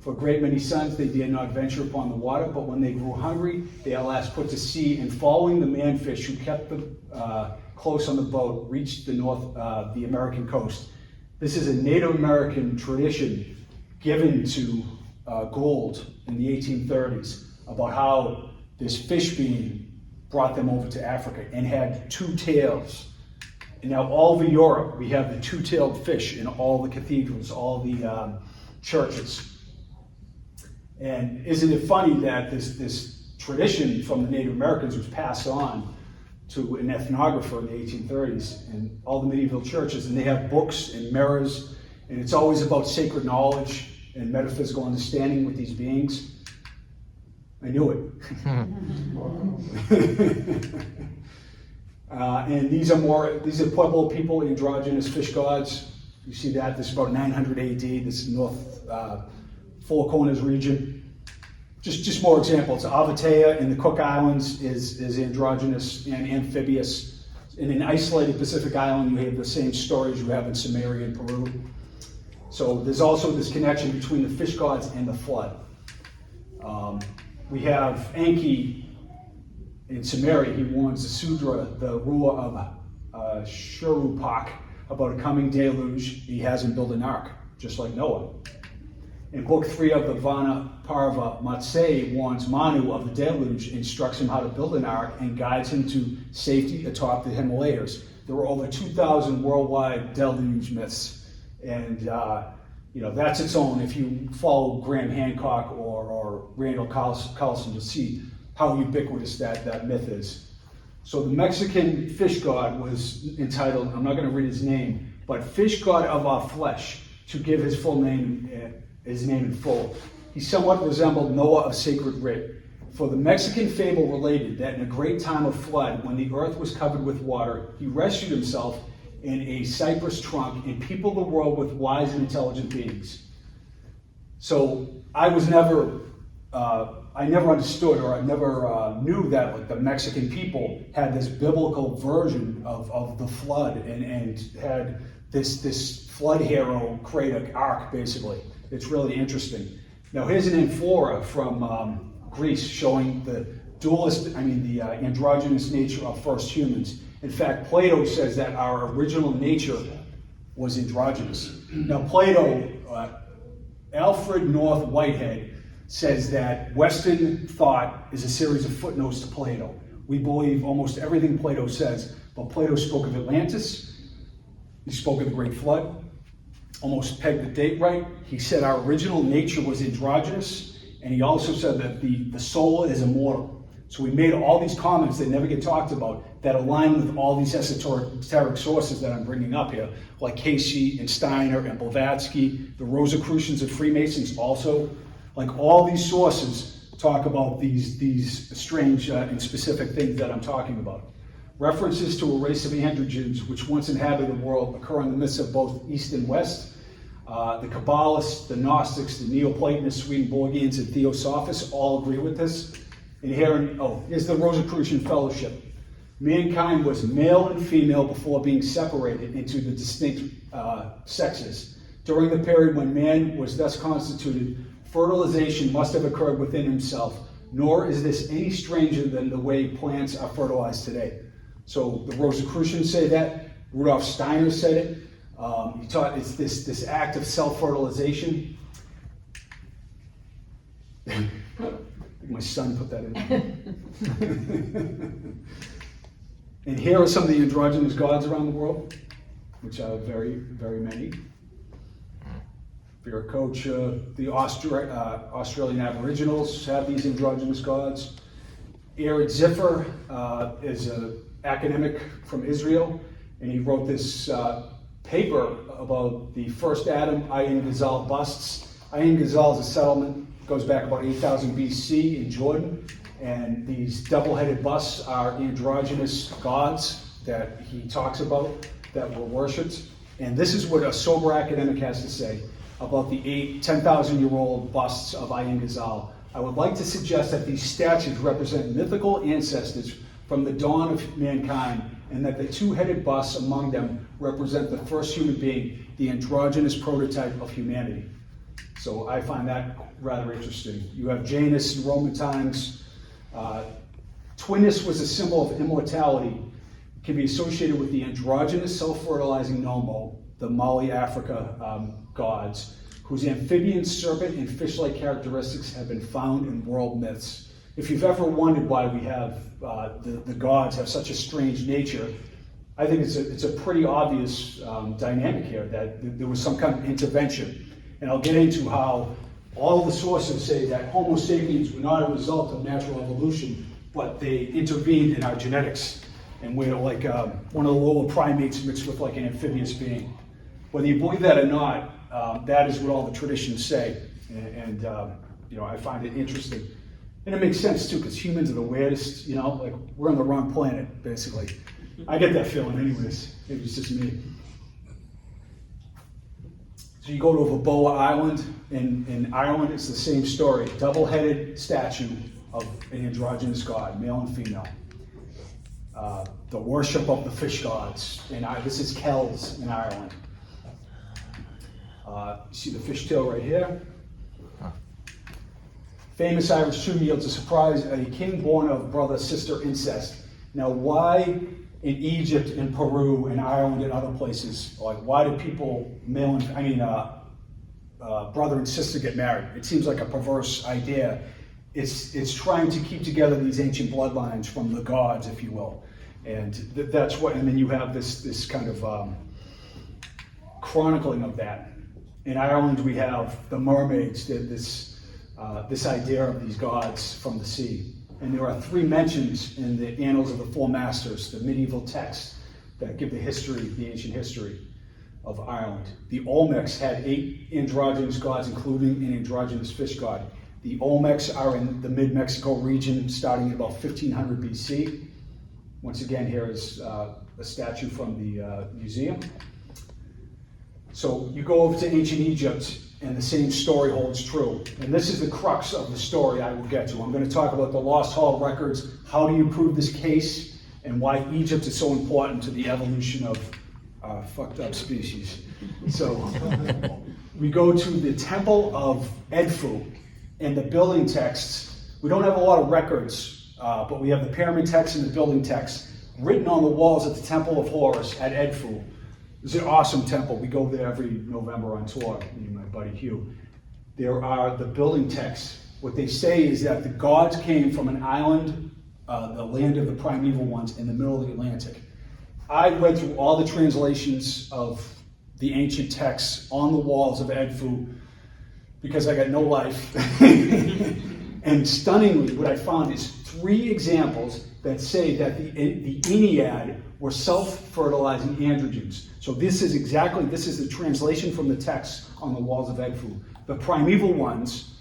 For a great many suns they dared not venture upon the water, but when they grew hungry, they at last put to sea, and following the man-fish who kept them close on the boat, reached the American coast. This is a Native American tradition given to Gould in the 1830s about how this fish being brought them over to Africa and had two tails. And now all over Europe, we have the two-tailed fish in all the cathedrals, all the churches. And isn't it funny that this tradition from the Native Americans was passed on to an ethnographer in the 1830s and all the medieval churches, and they have books and mirrors, and it's always about sacred knowledge and metaphysical understanding with these beings. I knew it. And these are Pueblo people, androgynous fish gods. You see that, this is about 900 AD, this is North Four Corners region. Just more examples. Avatea in the Cook Islands is androgynous and amphibious. In an isolated Pacific island, you have the same stories you have in Samaria and Peru. So there's also this connection between the fish gods and the flood. We have Enki in Samaria. He warns the Sudra, the ruler of Shurupak, about a coming deluge. He has him build an ark, just like Noah. In Book 3 of the Vana Parva, Matsei warns Manu of the deluge, instructs him how to build an ark, and guides him to safety atop the Himalayas. There were over 2,000 worldwide deluge myths, and that's its own. If you follow Graham Hancock or Randall Carlson, you'll see how ubiquitous that myth is. So the Mexican fish god was entitled, I'm not going to read his name, but Fish God of Our Flesh, to give his full name, his name in full. He somewhat resembled Noah of sacred writ. For the Mexican fable related that in a great time of flood, when the earth was covered with water, he rescued himself in a cypress trunk and peopled the world with wise and intelligent beings. So I never understood, or I never knew that the Mexican people had this biblical version of the flood and had this flood hero create an ark, basically. It's really interesting. Now here's an amphora from Greece showing the androgynous nature of first humans. In fact, Plato says that our original nature was androgynous. Now Plato, Alfred North Whitehead, says that Western thought is a series of footnotes to Plato. We believe almost everything Plato says, but Plato spoke of Atlantis, he spoke of the Great Flood, almost pegged the date right. He said our original nature was androgynous, and he also said that the soul is immortal. So we made all these comments that never get talked about that align with all these esoteric sources that I'm bringing up here, like Cayce and Steiner and Blavatsky, the Rosicrucians and Freemasons also. Like all these sources talk about these strange and specific things that I'm talking about. References to a race of androgynes which once inhabited the world occur in the midst of both East and West. The Kabbalists, the Gnostics, the Neoplatonists, Swedenborgians, and Theosophists all agree with this. And here's the Rosicrucian Fellowship. Mankind was male and female before being separated into the distinct sexes. During the period when man was thus constituted, fertilization must have occurred within himself, nor is this any stranger than the way plants are fertilized today. So the Rosicrucians say that, Rudolf Steiner said it. He taught it's this act of self-fertilization. My son put that in. And here are some of the androgynous gods around the world, which are very, very many. Vieira, the Australian Aboriginals have these androgynous gods. Eric Ziffer is an academic from Israel, and he wrote this paper about the first Adam Ayin Ghazal busts. Ayin Ghazal is a settlement, goes back about 8,000 BC in Jordan, and these double-headed busts are androgynous gods that he talks about that were worshipped. And this is what a sober academic has to say about the 10,000-year-old busts of Ayin Ghazal. I would like to suggest that these statues represent mythical ancestors from the dawn of mankind, and that the two-headed busts among them represent the first human being, the androgynous prototype of humanity. So I find that rather interesting. You have Janus in Roman times. Twinness was a symbol of immortality. It can be associated with the androgynous self-fertilizing Nomo, the Mali, Africa gods, whose amphibian, serpent, and fish-like characteristics have been found in world myths. If you've ever wondered why we have the gods have such a strange nature, I think it's a pretty obvious dynamic here, that there was some kind of intervention. And I'll get into how all the sources say that Homo sapiens were not a result of natural evolution, but they intervened in our genetics. And we're like one of the lower primates mixed with like an amphibious being. Whether you believe that or not, that is what all the traditions say. And I find it interesting. And it makes sense too, because humans are the weirdest, like we're on the wrong planet, basically. I get that feeling anyways. Maybe it's just me. So you go to Vaboa Island, in Ireland, it's the same story. Double-headed statue of an androgynous god, male and female. The worship of the fish gods. This is Kells in Ireland. You see the fishtail right here? Famous Irish tomb yields a king born of brother-sister incest. Now, why in Egypt and Peru and Ireland and other places, like why do people, brother and sister get married? It seems like a perverse idea. It's trying to keep together these ancient bloodlines from the gods, if you will. And that's what, and then you have this kind of chronicling of that. In Ireland, we have the mermaids, this idea of these gods from the sea. And there are 3 mentions in the Annals of the Four Masters, the medieval texts that give the ancient history of Ireland. The Olmecs had 8 androgynous gods, including an androgynous fish god. The Olmecs are in the mid-Mexico region starting at about 1500 BC. Once again, here is a statue from the museum. So you go over to ancient Egypt, and the same story holds true. And this is the crux of the story I will get to. I'm going to talk about the Lost Hall records, how do you prove this case, and why Egypt is so important to the evolution of fucked up species. So we go to the Temple of Edfu, and the building texts. We don't have a lot of records, but we have the pyramid texts and the building texts written on the walls at the Temple of Horus at Edfu. It's an awesome temple. We go there every November on tour, me and my buddy Hugh. There are the building texts. What they say is that the gods came from an island, the land of the primeval ones, in the middle of the Atlantic. I read through all the translations of the ancient texts on the walls of Edfu because I got no life. And stunningly, what I found is 3 examples that say that the Ennead were self-fertilizing androgens. So this is the translation from the text on the walls of Edfu. The primeval ones,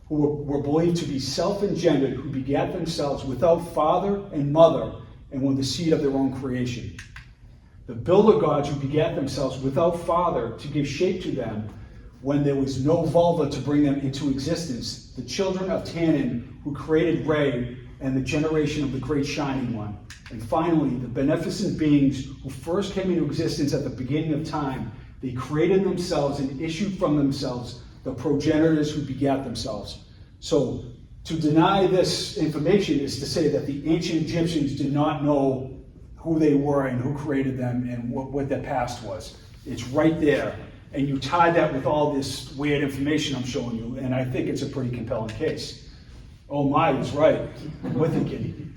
who were believed to be self-engendered, who begat themselves without father and mother, and were the seed of their own creation. The builder gods, who begat themselves without father to give shape to them, when there was no vulva to bring them into existence. The children of Tannin, who created Re, and the generation of the great shining one. And finally, the beneficent beings who first came into existence at the beginning of time, they created themselves and issued from themselves the progenitors who begat themselves. So to deny this information is to say that the ancient Egyptians did not know who they were and who created them and what their past was. It's right there. And you tie that with all this weird information I'm showing you, and I think it's a pretty compelling case. Oh my, was right. We're thinking.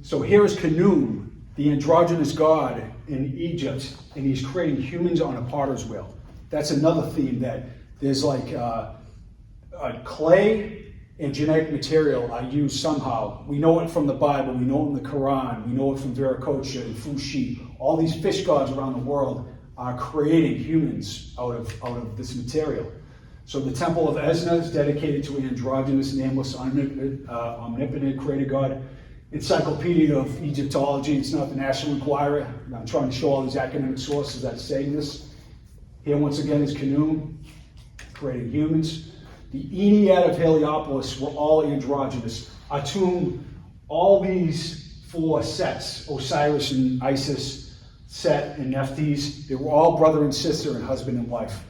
So here is Khnum, the androgynous god in Egypt, and he's creating humans on a potter's wheel. That's another theme, that there's like a clay and genetic material are used somehow. We know it from the Bible, we know it in the Quran, we know it from Viracocha and Fuxi. All these fish gods around the world are creating humans out of this material. So the Temple of Esna is dedicated to an androgynous, nameless, omnipotent creator god. Encyclopedia of Egyptology, it's not the National Enquirer. I'm trying to show all these academic sources that say this. Here once again is Khnum, creating humans. The Ennead of Heliopolis were all androgynous. Atum all these four sets, Osiris and Isis, Set and Nephthys, they were all brother and sister and husband and wife,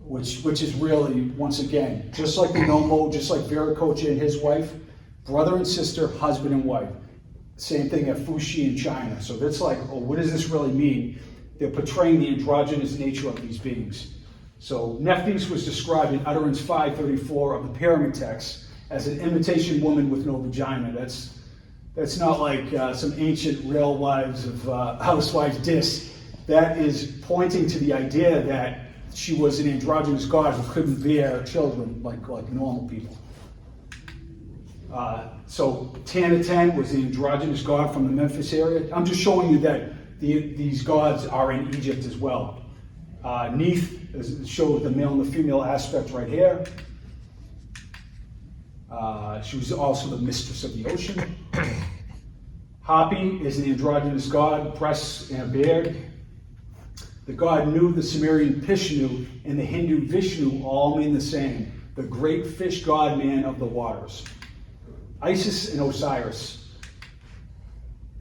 which is really, once again, just like the Nomo, just like Vieira and his wife, brother and sister, husband and wife. Same thing at Fuxi in China. So that's like, oh, what does this really mean? They're portraying the androgynous nature of these beings. So Nephthys was described in Utterance 534 of the Pyramid text as an imitation woman with no vagina. That's not like some ancient real lives of housewives diss. That is pointing to the idea that she was an androgynous god who couldn't bear children like normal people. So Tanatan was the androgynous god from the Memphis area. I'm just showing you that these gods are in Egypt as well. Neith shows the male and the female aspect right here. She was also the mistress of the ocean. Hapi is an androgynous god, breasts and a beard. The god Nu, the Sumerian Pishnu, and the Hindu Vishnu all mean the same, the great fish god man of the waters. Isis and Osiris.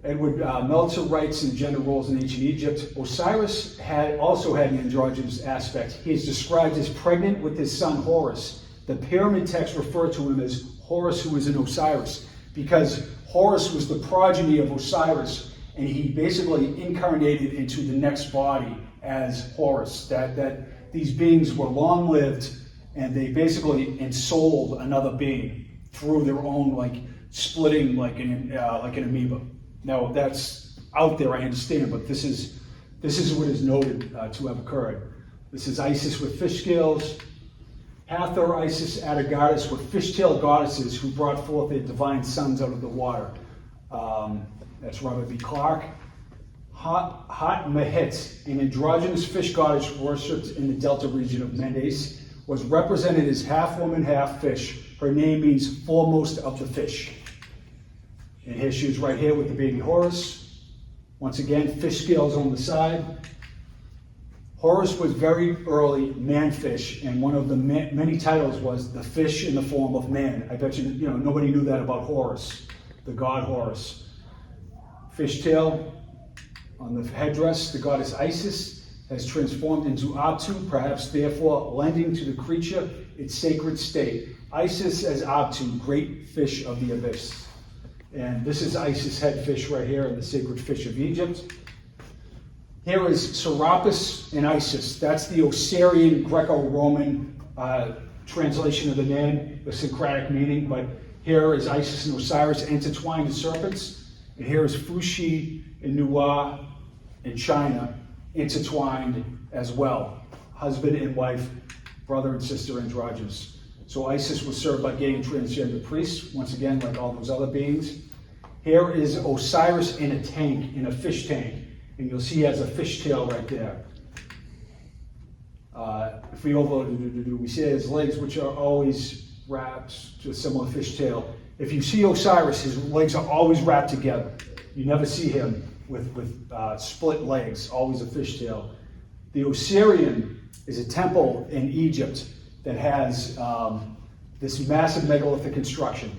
Edward Meltzer writes in Gender Roles in Ancient Egypt, Osiris also had an androgynous aspect. He is described as pregnant with his son Horus. The pyramid texts refer to him as Horus who is an Osiris, because Horus was the progeny of Osiris, and he basically incarnated into the next body as Horus. That these beings were long-lived, and they basically ensouled another being through their own splitting like an amoeba. Now that's out there, I understand, but this is what is noted to have occurred. This is Isis with fish scales. Hathor, Isis, Atargatis were fish-tailed goddesses who brought forth their divine sons out of the water. That's Robert B. Clark. Hat Mahit, an androgynous fish goddess worshipped in the delta region of Mendes, was represented as half woman, half fish. Her name means foremost of the fish. And here she is right here with the baby Horus. Once again, fish scales on the side. Horus was very early man-fish, and one of the many titles was the fish in the form of man. I bet you nobody knew that about Horus, the god Horus. Fishtail on the headdress, the goddess Isis has transformed into Abtu, perhaps therefore lending to the creature its sacred state. Isis as Abtu, great fish of the abyss. And this is Isis head fish right here, the sacred fish of Egypt. Here is Serapis and Isis. That's the Osirian Greco-Roman translation of the name, the Syncretic meaning. But here is Isis and Osiris intertwined as serpents. And here is Fuxi and Nuwa in China intertwined as well. Husband and wife, brother and sister androgynous. So Isis was served by gay and transgender priests, once again, like all those other beings. Here is Osiris in a tank, in a fish tank. And you'll see he has a fish tail right there. If we see his legs, which are always wrapped to a similar fish tail. If you see Osiris, his legs are always wrapped together. You never see him with split legs, always a fish tail. The Osirian is a temple in Egypt that has this massive megalithic construction.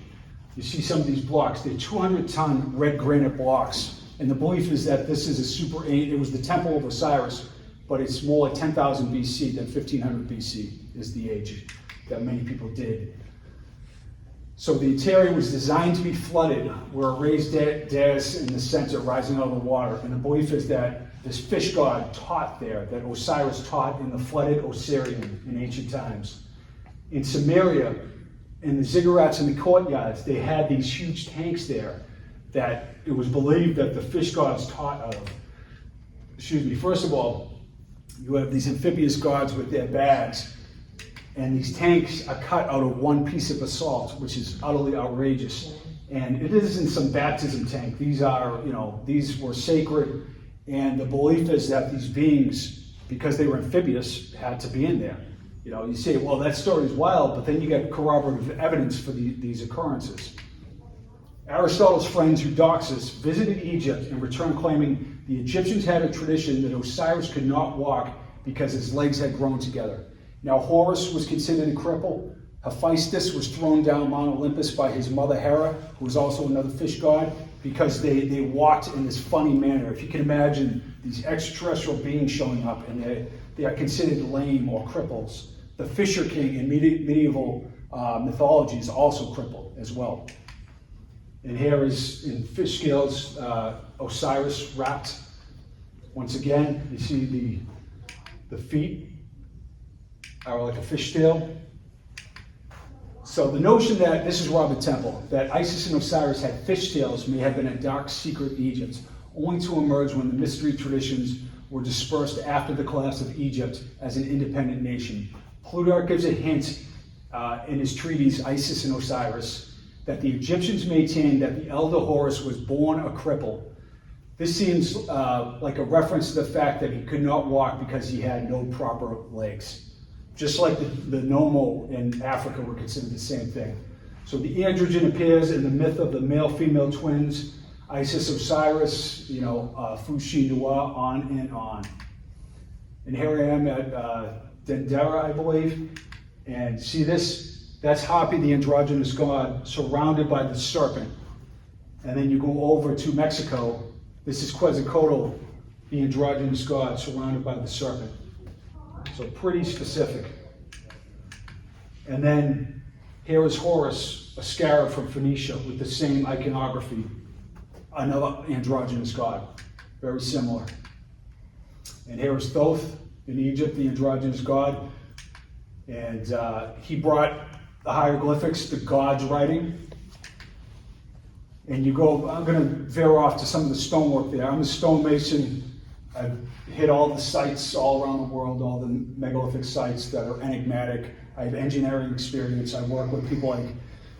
You see some of these blocks. They're 200-ton red granite blocks. And the belief is that this is it was the temple of Osiris, but it's more like 10,000 BC than 1500 BC is the age that many people did. So the interior was designed to be flooded, where a raised dais in the center rising out of the water. And the belief is that this fish god taught there, that Osiris taught in the flooded Osirian in ancient times. In Samaria, in the ziggurats and the courtyards, they had these huge tanks there that it was believed that the fish gods taught out of. First of all, you have these amphibious gods with their bags, and these tanks are cut out of one piece of basalt, which is utterly outrageous. And it isn't some baptism tank. These were sacred, and the belief is that these beings, because they were amphibious, had to be in there. You say, well, that story is wild, but then you get corroborative evidence for these occurrences. Aristotle's friend Eudoxus visited Egypt and returned claiming the Egyptians had a tradition that Osiris could not walk because his legs had grown together. Now Horus was considered a cripple, Hephaestus was thrown down Mount Olympus by his mother Hera, who was also another fish god, because they walked in this funny manner. If you can imagine these extraterrestrial beings showing up and they are considered lame or cripples. The Fisher King in medieval mythology is also crippled as well. And here is in fish scales Osiris wrapped. Once again, you see the feet are like a fish tail. So the notion that, this is Robert Temple, that Isis and Osiris had fish tails may have been a dark secret in Egypt, only to emerge when the mystery traditions were dispersed after the collapse of Egypt as an independent nation. Plutarch gives a hint in his treatise, Isis and Osiris, that the Egyptians maintained that the elder Horus was born a cripple. This seems like a reference to the fact that he could not walk because he had no proper legs. Just like the Nomo in Africa were considered the same thing. So the androgen appears in the myth of the male-female twins, Isis, Osiris, Fushi, Nua, on and on. And here I am at Dendera, I believe. And see this? That's Hapi, the androgynous god, surrounded by the serpent. And then you go over to Mexico. This is Quetzalcoatl, the androgynous god, surrounded by the serpent. So pretty specific. And then here is Horus, a scarab from Phoenicia with the same iconography. Another androgynous god, very similar. And here is Thoth in Egypt, the androgynous god. And he brought the hieroglyphics, the gods' writing. And you go, I'm going to veer off to some of the stonework there. I'm a stonemason. I've hit all the sites all around the world, all the megalithic sites that are enigmatic. I have engineering experience. I work with people like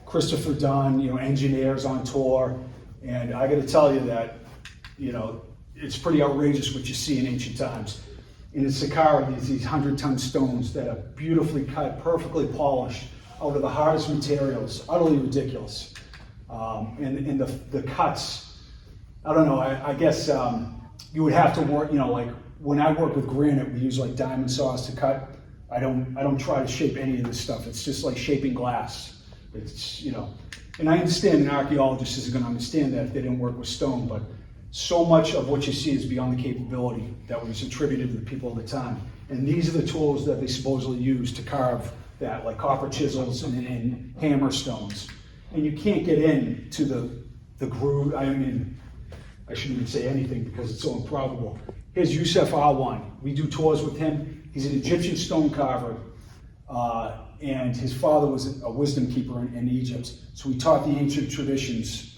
Christopher Dunn, engineers on tour. And I got to tell you that, it's pretty outrageous what you see in ancient times. In the Saqqara, these 100-ton stones that are beautifully cut, perfectly polished, out of the hardest materials, utterly ridiculous. And the cuts, I don't know, I guess you would have to work, like when I work with granite, we use like diamond saws to cut. I don't try to shape any of this stuff. It's just like shaping glass. It's, and I understand an archaeologist isn't going to understand that if they didn't work with stone, but so much of what you see is beyond the capability that was attributed to the people of the time. And these are the tools that they supposedly used to carve that, like copper chisels and hammer stones. And you can't get into the groove. I mean, I shouldn't even say anything because it's so improbable. Here's Yusef Awan. We do tours with him. He's an Egyptian stone carver, and his father was a wisdom keeper in Egypt. So he taught the ancient traditions,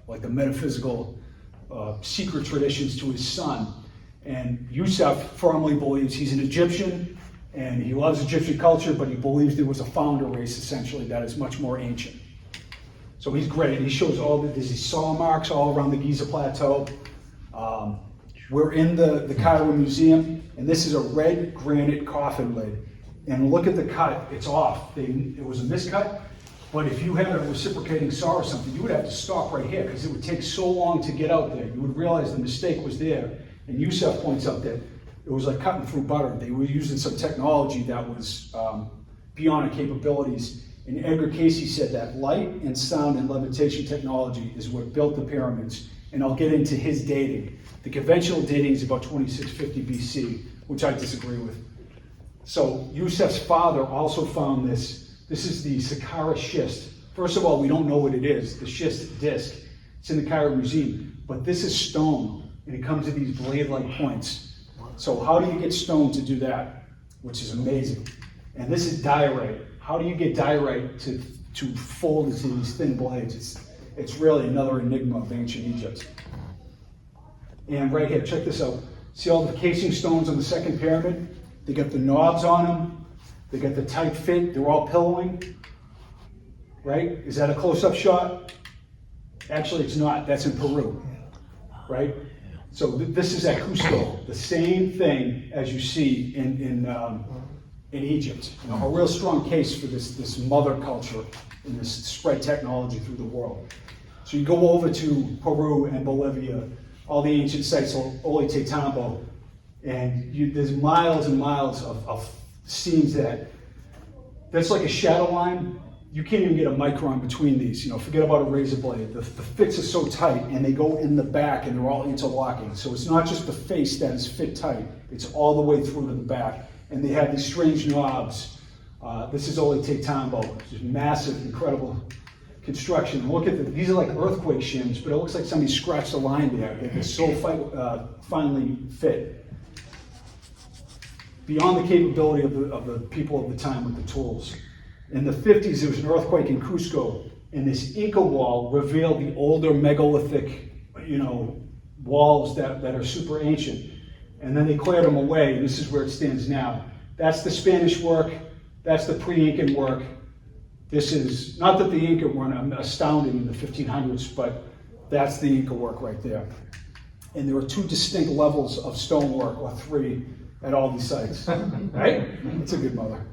like the metaphysical secret traditions, to his son. And Yusef firmly believes he's an Egyptian, and he loves Egyptian culture, but he believes there was a founder race, essentially, that is much more ancient. So he's great. He shows there's these saw marks all around the Giza Plateau. We're in the Cairo Museum, and this is a red granite coffin lid. And look at the cut, it's off. It was a miscut, but if you had a reciprocating saw or something, you would have to stop right here because it would take so long to get out there. You would realize the mistake was there. And Yusef points out that it was like cutting through butter. They were using some technology that was beyond our capabilities. And Edgar Cayce said that light and sound and levitation technology is what built the pyramids. And I'll get into his dating. The conventional dating is about 2650 BC, which I disagree with. So Yusef's father also found this. This is the Saqqara schist. First of all, we don't know what it is, the schist disc. It's in the Cairo Museum. But this is stone, and it comes to these blade-like points. So how do you get stone to do that? Which is amazing. And this is diorite. How do you get diorite to fold into these thin blades? It's really another enigma of ancient Egypt. And right here, check this out. See all the casing stones on the second pyramid? They got the knobs on them. They got the tight fit. They're all pillowing. Right? Is that a close-up shot? Actually, it's not. That's in Peru. Right? So this is at Cusco. The same thing as you see in Egypt. A real strong case for this mother culture and this spread technology through the world. So you go over to Peru and Bolivia, all the ancient sites, Ollantaytambo, and there's miles and miles of scenes that that's like a shadow line. You can't even get a micron between these. Forget about a razor blade. The fits are so tight, and they go in the back, and they're all interlocking. So it's not just the face that is fit tight. It's all the way through to the back. And they have these strange knobs. This is Ole Tambo, just massive, incredible construction. Look at these are like earthquake shims, but it looks like somebody scratched a line there. They're so finely fit. Beyond the capability of the people of the time with the tools. In the 50s, there was an earthquake in Cusco, and this Inca wall revealed the older megalithic, walls that are super ancient. And then they cleared them away, and this is where it stands now. That's the Spanish work. That's the pre-Incan work. This is, not that the Inca weren't astounding in the 1500s, but that's the Inca work right there. And there are 2 distinct levels of stonework, or 3, at all these sites. Right? It's a good mother.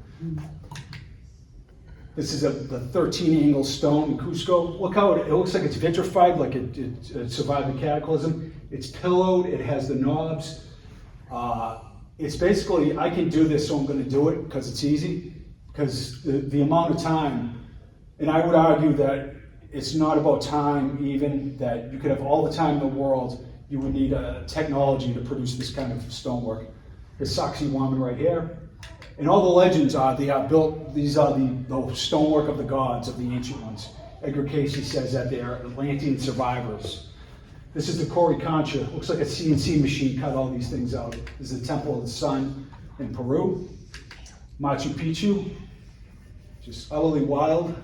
This is the 13-angle stone in Cusco. Look how it looks like it's vitrified, like it survived the cataclysm. It's pillowed, it has the knobs. It's basically, I can do this, so I'm going to do it because it's easy. Because the amount of time, and I would argue that it's not about time even, that you could have all the time in the world, you would need a technology to produce this kind of stonework. There's Sacsayhuaman right here. And all the legends are, they are built, these are the stonework of the gods, of the ancient ones. Edgar Cayce says that they are Atlantean survivors. This is the Coricancha. Looks like a CNC machine cut all these things out. This is the Temple of the Sun in Peru. Machu Picchu, just utterly wild.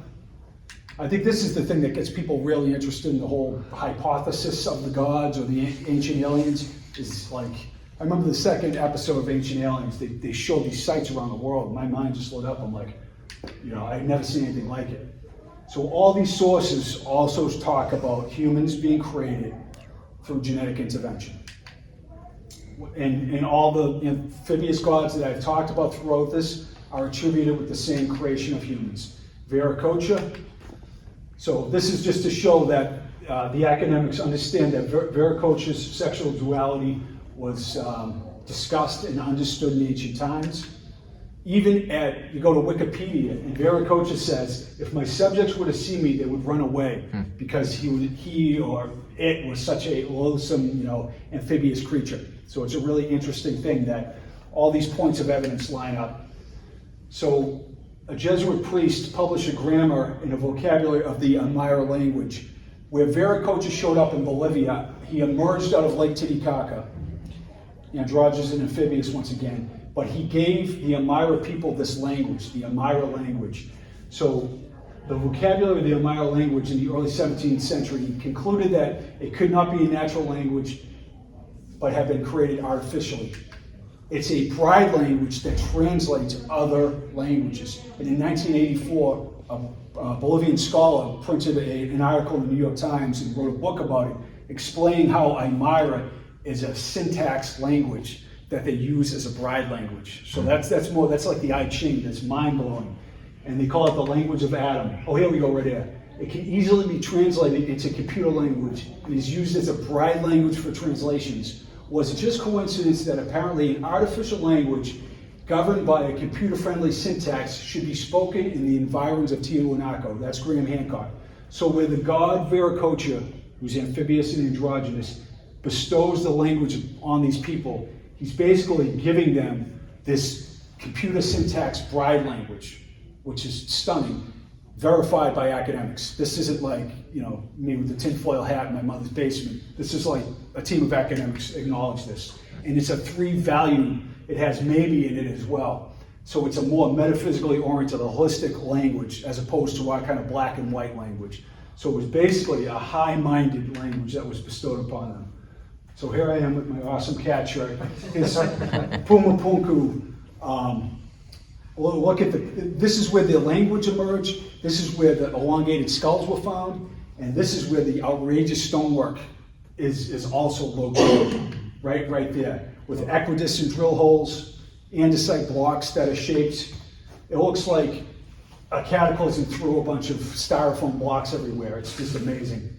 I think this is the thing that gets people really interested in the whole hypothesis of the gods or the ancient aliens. Is like, I remember the second episode of Ancient Aliens, they showed these sites around the world. My mind just lit up. I'm like, I've never seen anything like it. So all these sources also talk about humans being created through genetic intervention. And all the amphibious gods that I've talked about throughout this are attributed with the same creation of humans. Vieira. So this is just to show that the academics understand that Vieira's sexual duality was discussed and understood in ancient times. Even you go to Wikipedia, and Vieira says, if my subjects were to see me, they would run away because he or it was such a loathsome, amphibious creature. So it's a really interesting thing that all these points of evidence line up. So a Jesuit priest published a grammar and a vocabulary of the Aymara language. Where Vieira showed up in Bolivia, he emerged out of Lake Titicaca, androgynous and amphibious once again, but he gave the Aymara people this language, the Aymara language. So the vocabulary of the Aymara language in the early 17th century, he concluded that it could not be a natural language, but had been created artificially. It's a bride language that translates other languages. And in 1984, a Bolivian scholar printed an article in the New York Times and wrote a book about it, explaining how Aymara is a syntax language that they use as a bride language. So that's like the I Ching, that's mind-blowing. And they call it the language of Adam. Oh, here we go, right here. It can easily be translated into computer language and is used as a bride language for translations. Was it just coincidence that apparently an artificial language governed by a computer-friendly syntax should be spoken in the environs of Tiwanaku? That's Graham Hancock. So where the god Vieira, who's amphibious and androgynous, bestows the language on these people, he's basically giving them this computer syntax bride language, which is stunning, verified by academics. This isn't like, me with the tinfoil hat in my mother's basement. This is like a team of academics acknowledge this. And it's a 3-value, it has maybe in it as well. So it's a more metaphysically oriented, holistic language as opposed to our kind of black and white language. So it was basically a high-minded language that was bestowed upon them. So here I am with my awesome cat shirt. It's Puma Punku. Look at this is where the language emerged. This is where the elongated skulls were found. And this is where the outrageous stonework is also located, right there. With equidistant drill holes, andesite blocks that are shaped. It looks like a cataclysm threw a bunch of styrofoam blocks everywhere. It's just amazing.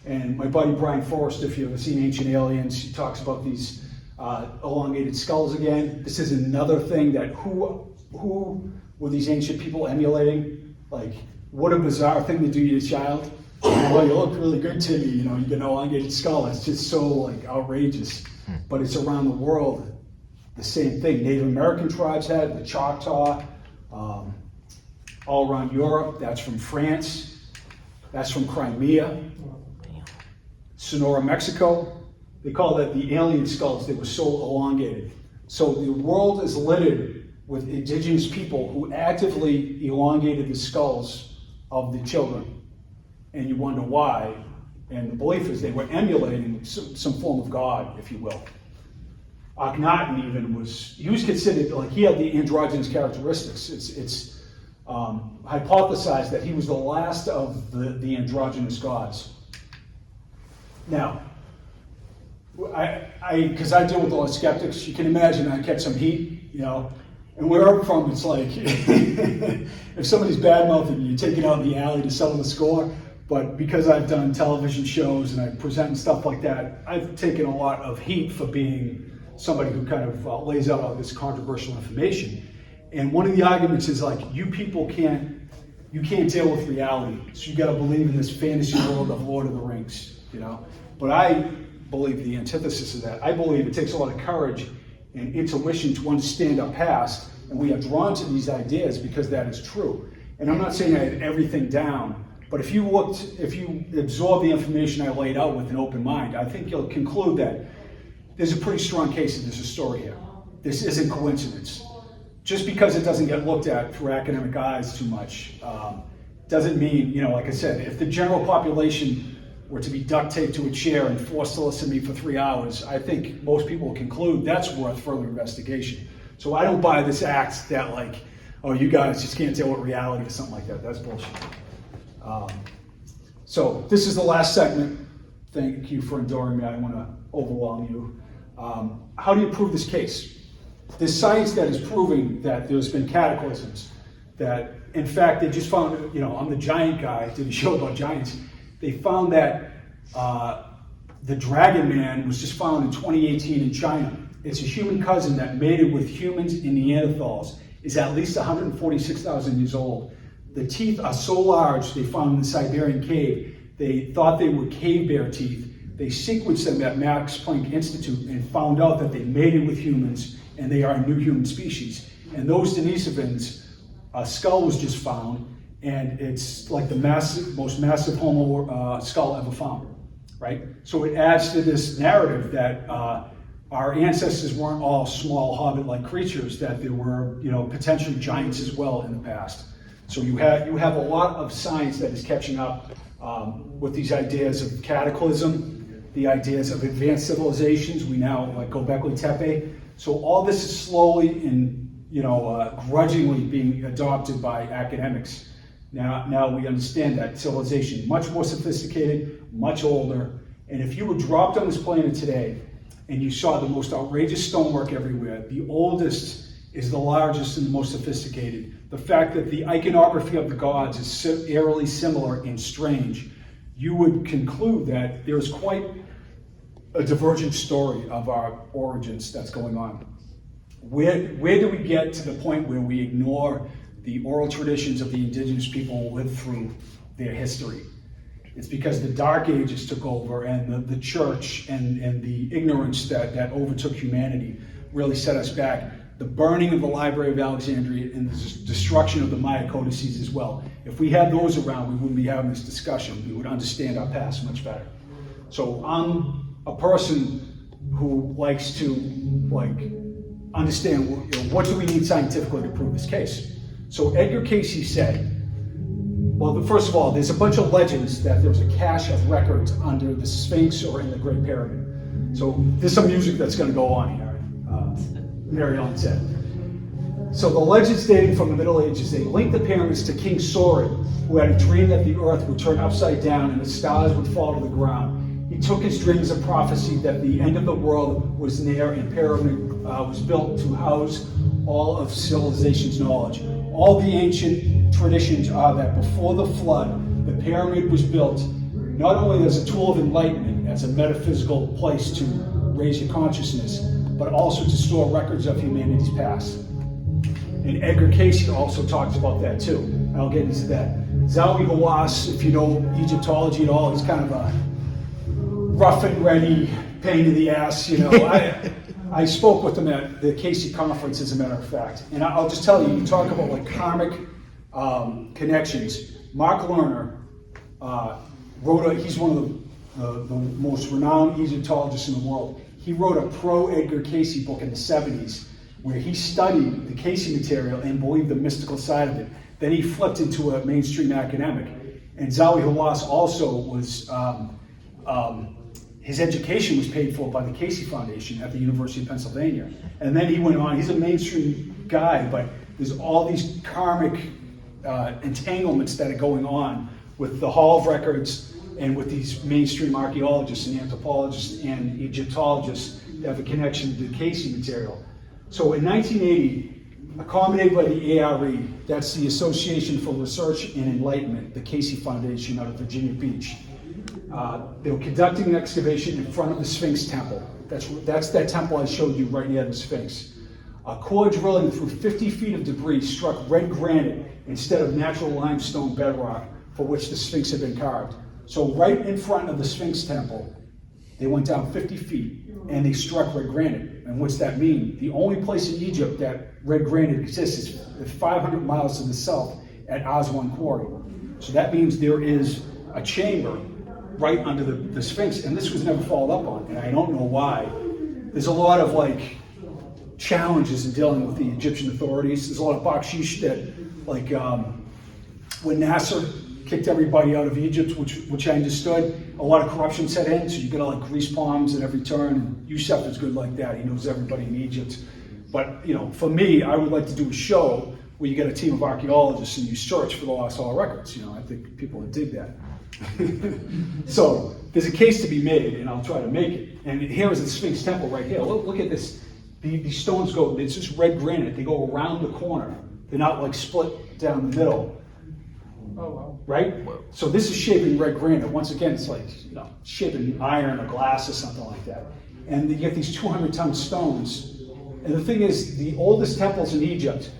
And my buddy Brian Forrest, if you've ever seen Ancient Aliens, he talks about these elongated skulls again. This is another thing that who were these ancient people emulating? Like, what a bizarre thing to do to your child. Oh, you look really good to me, you know, you get an elongated skull. It's just so like outrageous. But it's around the world, the same thing. Native American tribes had the Choctaw, all around Europe. That's from France. That's from Crimea. Sonora, Mexico. They call that the alien skulls. They were so elongated. So the world is littered with indigenous people who actively elongated the skulls of the children. And you wonder why. And the belief is they were emulating some form of God, if you will. Akhenaten even was considered, like, he had the androgynous characteristics. It's hypothesized that he was the last of the androgynous gods. Now, because I deal with a lot of skeptics, you can imagine I catch some heat, you know. And where I'm from, it's like, if somebody's bad-mouthing you, take it out in the alley to settle the score. But because I've done television shows and I present and stuff like that, I've taken a lot of heat for being somebody who kind of lays out all this controversial information. And one of the arguments is like, you people can't deal with reality, so you got to believe in this fantasy world of Lord of the Rings, you know. But I believe the antithesis of that. I believe it takes a lot of courage and intuition to understand our past, and we are drawn to these ideas because that is true. And I'm not saying I had everything down. But if you absorb the information I laid out with an open mind, I think you'll conclude that there's a pretty strong case that there's a story here. This isn't coincidence. Just because it doesn't get looked at through academic eyes too much, doesn't mean, you know, like I said, if the general population were to be duct taped to a chair and forced to listen to me for 3 hours, I think most people will conclude that's worth further investigation. So I don't buy this act that like, oh, you guys just can't deal with reality or something like that. That's bullshit. So this is the last segment. Thank you for enduring me. I don't want to overwhelm you. How do you prove this case? There's science that is proving that there's been cataclysms. That, in fact, they just found, you know, I'm the giant guy, did a show about giants. They found that the Dragon Man was just found in 2018 in China. It's a human cousin that mated with humans and Neanderthals. Is at least 146,000 years old. The teeth are so large, they found in the Siberian cave. They thought they were cave bear teeth. They sequenced them at Max Planck Institute and found out that they mated with humans and they are a new human species. And those Denisovans, a skull was just found, and it's like the most massive Homo skull ever found, right? So it adds to this narrative that our ancestors weren't all small hobbit-like creatures, that there were, you know, potentially giants as well in the past. So you have a lot of science that is catching up with these ideas of cataclysm, the ideas of advanced civilizations. We now like Göbekli Tepe. So all this is slowly and, you know, grudgingly being adopted by academics. Now we understand that civilization, much more sophisticated, much older. And if you were dropped on this planet today and you saw the most outrageous stonework everywhere, the oldest is the largest and the most sophisticated. The fact that the iconography of the gods is eerily similar and strange, you would conclude that there's quite a divergent story of our origins that's going on. Where do we get to the point where we ignore the oral traditions of the indigenous people who lived through their history? It's because the Dark Ages took over, and the church and the ignorance that overtook humanity really set us back. The burning of the Library of Alexandria and the destruction of the Maya codices as well. If we had those around, we wouldn't be having this discussion. We would understand our past much better. So I'm a person who likes to understand, you know, what do we need scientifically to prove this case? So Edgar Cayce said, well, first of all, there's a bunch of legends that there's a cache of records under the Sphinx or in the Great Pyramid. So there's some music that's going to go on here. Mary Ellen said. So the legends dating from the Middle Ages, they linked the pyramids to King Sorin, who had a dream that the earth would turn upside down and the stars would fall to the ground. He took his dream as a prophecy that the end of the world was near, and pyramid was built to house all of civilization's knowledge. All the ancient traditions are that before the flood, the pyramid was built not only as a tool of enlightenment, as a metaphysical place to raise your consciousness, but also to store records of humanity's past. And Edgar Cayce also talks about that too. I'll get into that. Zawi Hawass, if you know Egyptology at all, he's kind of a rough and ready, pain in the ass, you know. I spoke with him at the Cayce conference, as a matter of fact. And I'll just tell you, you talk about like karmic connections. Mark Lerner he's one of the most renowned Egyptologists in the world. He wrote a pro-Edgar Cayce book in the 70s where he studied the Cayce material and believed the mystical side of it. Then he flipped into a mainstream academic. And Zawi Hawass also was, his education was paid for by the Cayce Foundation at the University of Pennsylvania. And then he went on, he's a mainstream guy, but there's all these karmic entanglements that are going on with the Hall of Records and with these mainstream archaeologists and anthropologists and Egyptologists that have a connection to the Cayce material. So in 1980, accommodated by the ARE, that's the Association for Research and Enlightenment, the Cayce Foundation out of Virginia Beach, they were conducting an excavation in front of the Sphinx Temple. That's that temple I showed you right near the Sphinx. Core drilling through 50 feet of debris struck red granite instead of natural limestone bedrock for which the Sphinx had been carved. So right in front of the Sphinx Temple, they went down 50 feet and they struck red granite. And what's that mean? The only place in Egypt that red granite exists is 500 miles to the south at Aswan Quarry. So that means there is a chamber right under the Sphinx, and this was never followed up on, and I don't know why. There's a lot of like challenges in dealing with the Egyptian authorities. There's a lot of bakshish that, like when Nasser kicked everybody out of Egypt, which I understood, a lot of corruption set in, so you gotta like grease palms at every turn. And Youssef is good like that. He knows everybody in Egypt. But you know, for me, I would like to do a show where you get a team of archaeologists and you search for the lost hall records. You know, I think people would dig that. So there's a case to be made, and I'll try to make it. And here is the Sphinx Temple right here. Look at this. These stones go, it's just red granite. They go around the corner. They're not like split down the middle. Oh, wow. Right? So this is shaping red granite. Once again, it's like, you know, shaping iron or glass or something like that. And you get these 200-ton stones. And the thing is, the oldest temples in Egypt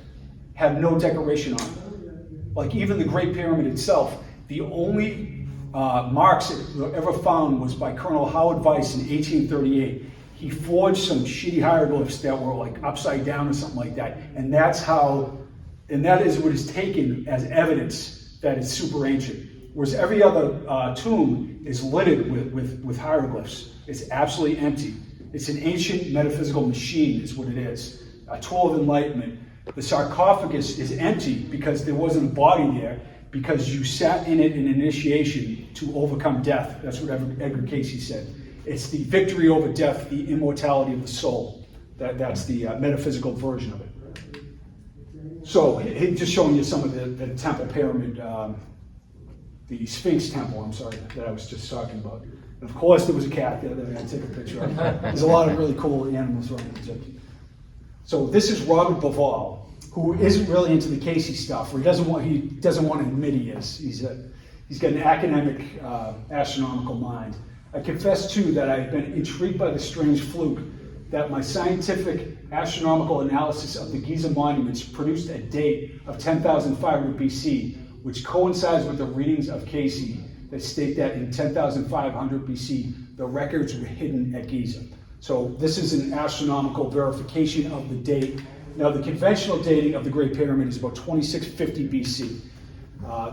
have no decoration on them. Like even the Great Pyramid itself, the only marks that were ever found was by Colonel Howard Weiss in 1838. He forged some shitty hieroglyphs that were like upside down or something like that. And that is what is taken as evidence that it's super ancient. Whereas every other tomb is littered with hieroglyphs. It's absolutely empty. It's an ancient metaphysical machine is what it is. A tool of enlightenment. The sarcophagus is empty because there wasn't a body there, because you sat in it in initiation to overcome death. That's what Edgar Cayce said. It's the victory over death, the immortality of the soul. That's the metaphysical version of it. So, just showing you some of the temple pyramid, the Sphinx Temple, I'm sorry, that I was just talking about. And of course, there was a cat there that I had to take a picture of. There's a lot of really cool animals around Egypt. So this is Robert Bauval, who isn't really into the Cayce stuff, or he doesn't want to admit he is. He's got an academic, astronomical mind. I confess too that I've been intrigued by the strange fluke that my scientific astronomical analysis of the Giza monuments produced a date of 10,500 BC, which coincides with the readings of Cayce that state that in 10,500 BC, the records were hidden at Giza. So this is an astronomical verification of the date. Now, the conventional dating of the Great Pyramid is about 2650 BC.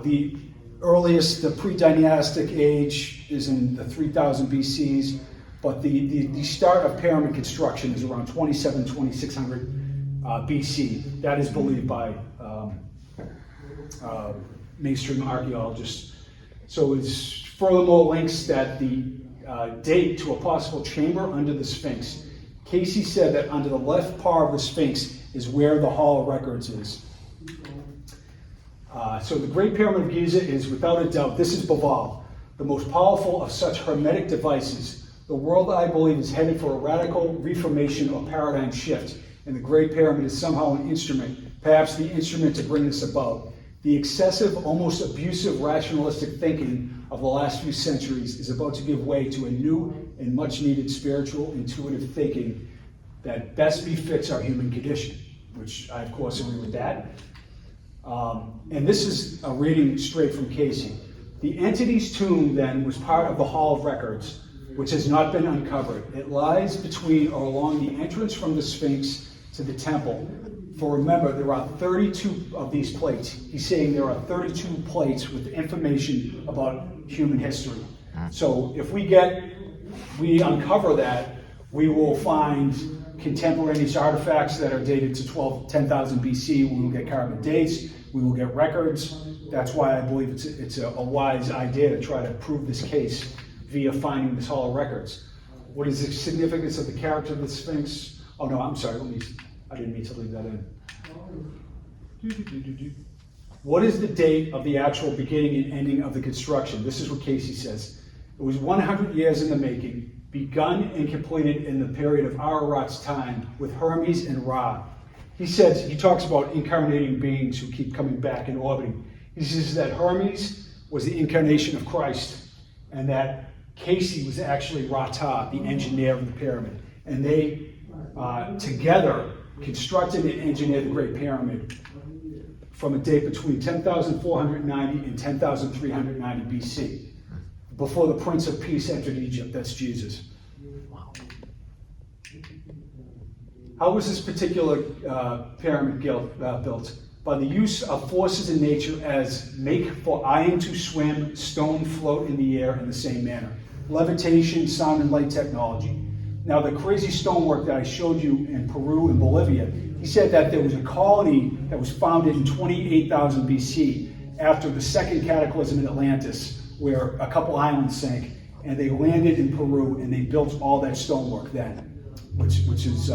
The earliest, the pre-dynastic age is in the 3000 BCs, but the start of pyramid construction is around 2600 BC. That is believed by mainstream archaeologists. So it's furthermore links that the date to a possible chamber under the Sphinx. Cayce said that under the left part of the Sphinx is where the Hall of Records is. So the Great Pyramid of Giza is, without a doubt, this is Bauval, the most powerful of such hermetic devices. The world, I believe, is headed for a radical reformation or paradigm shift, and the Great Pyramid is somehow an instrument, perhaps the instrument to bring this about. The excessive, almost abusive rationalistic thinking of the last few centuries is about to give way to a new and much needed spiritual, intuitive thinking that best befits our human condition. which I of course agree with that. And this is a reading straight from Cayce. The entity's tomb then was part of the Hall of Records, which has not been uncovered. It lies between or along the entrance from the Sphinx to the temple. For remember, there are 32 of these plates. He's saying there are 32 plates with information about human history. So if we uncover that, we will find contemporaneous artifacts that are dated to 10,000 BC. We will get carbon dates. We will get records. That's why I believe it's a wise idea to try to prove this case via finding this Hall of Records. What is the significance of the character of the Sphinx? Oh no, I'm sorry. I didn't mean to leave that in. What is the date of the actual beginning and ending of the construction? This is what Cayce says. It was 100 years in the making, begun and completed in the period of Ararat's time with Hermes and Ra. He talks about incarnating beings who keep coming back and orbiting. He says that Hermes was the incarnation of Christ, and that Cayce was actually Ra-Ta, the engineer of the pyramid. And they together constructed and engineered the Great Pyramid from a date between 10,490 and 10,390 BC, before the Prince of Peace entered Egypt. That's Jesus. How was this particular pyramid built? By the use of forces in nature as make for iron to swim, stone float in the air in the same manner. Levitation, sound, and light technology. Now, the crazy stonework that I showed you in Peru and Bolivia, he said that there was a colony that was founded in 28,000 BC after the second cataclysm in Atlantis, where a couple islands sank, and they landed in Peru and they built all that stonework then, which is,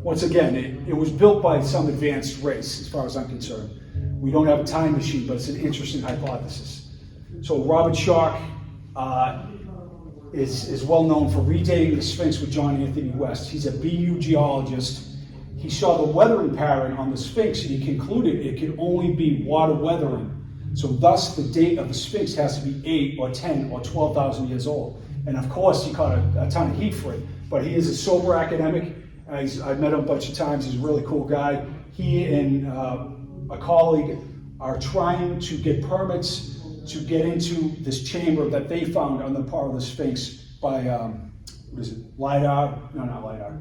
once again, it was built by some advanced race, as far as I'm concerned. We don't have a time machine, but it's an interesting hypothesis. So Robert Schoch is well known for redating the Sphinx with John Anthony West. He's a BU geologist. He saw the weathering pattern on the Sphinx, and he concluded it could only be water weathering. So thus, the date of the Sphinx has to be 8 or 10 or 12,000 years old. And of course, he caught a ton of heat for it. But he is a sober academic. I've met him a bunch of times. He's a really cool guy. He and a colleague are trying to get permits to get into this chamber that they found on the part of the Sphinx by, LIDAR? No, not LIDAR.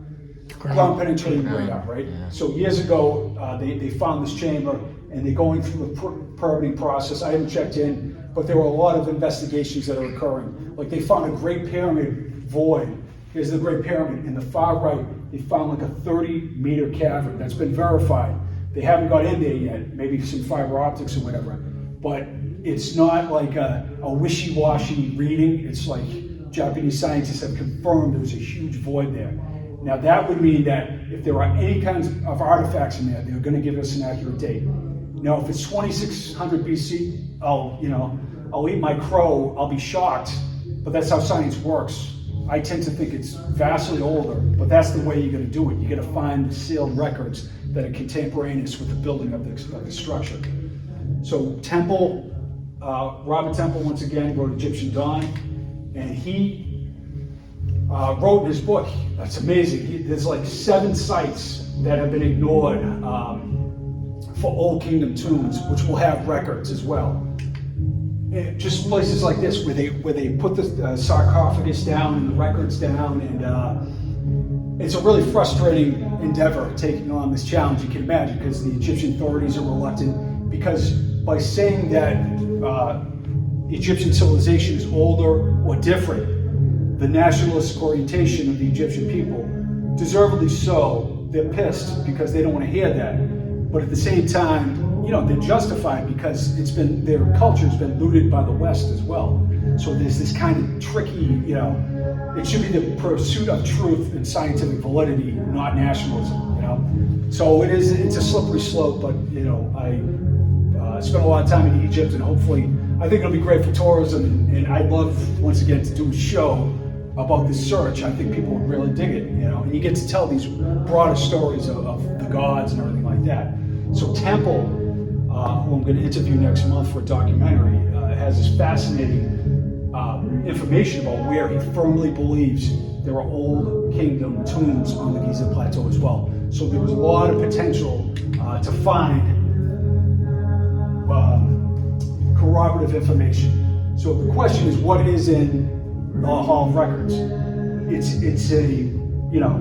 Ground penetrating radar, right? Yeah. So years ago, they found this chamber, and they're going through the permitting process. I haven't checked in, but there were a lot of investigations that are occurring. Like, they found a Great Pyramid void. Here's the Great Pyramid. In the far right, they found like a 30-meter cavern that's been verified. They haven't got in there yet, maybe some fiber optics or whatever. But it's not like a wishy-washy reading. It's like Japanese scientists have confirmed there's a huge void there. Now that would mean that if there are any kinds of artifacts in there, they're going to give us an accurate date. Now, if it's 2600 BC, I'll eat my crow. I'll be shocked, but that's how science works. I tend to think it's vastly older, but that's the way you're going to do it. You're going to find sealed records that are contemporaneous with the building of the structure. So Temple, Robert Temple, once again, wrote Egyptian Dawn, and he wrote in his book, that's amazing, there's like 7 sites that have been ignored for Old Kingdom tombs, which will have records as well. Just places like this where they put the sarcophagus down and the records down, and it's a really frustrating endeavor taking on this challenge, you can imagine, because the Egyptian authorities are reluctant, because by saying that Egyptian civilization is older or different, the nationalist orientation of the Egyptian people, deservedly so, they're pissed because they don't want to hear that. But at the same time, they're justified because their culture's been looted by the West as well. So there's this kind of tricky, it should be the pursuit of truth and scientific validity, not nationalism, So it's a slippery slope, but, I spent a lot of time in Egypt, and hopefully, I think it'll be great for tourism, and I'd love, once again, to do a show about this search. I think people would really dig it, and you get to tell these broader stories of the gods and everything like that. So Temple, who I'm going to interview next month for a documentary, has this fascinating information about where he firmly believes there are old kingdom tombs on the Giza plateau as well. So there was a lot of potential to find corroborative information. So the question is, what is in the Hall of Records? It's a, you know,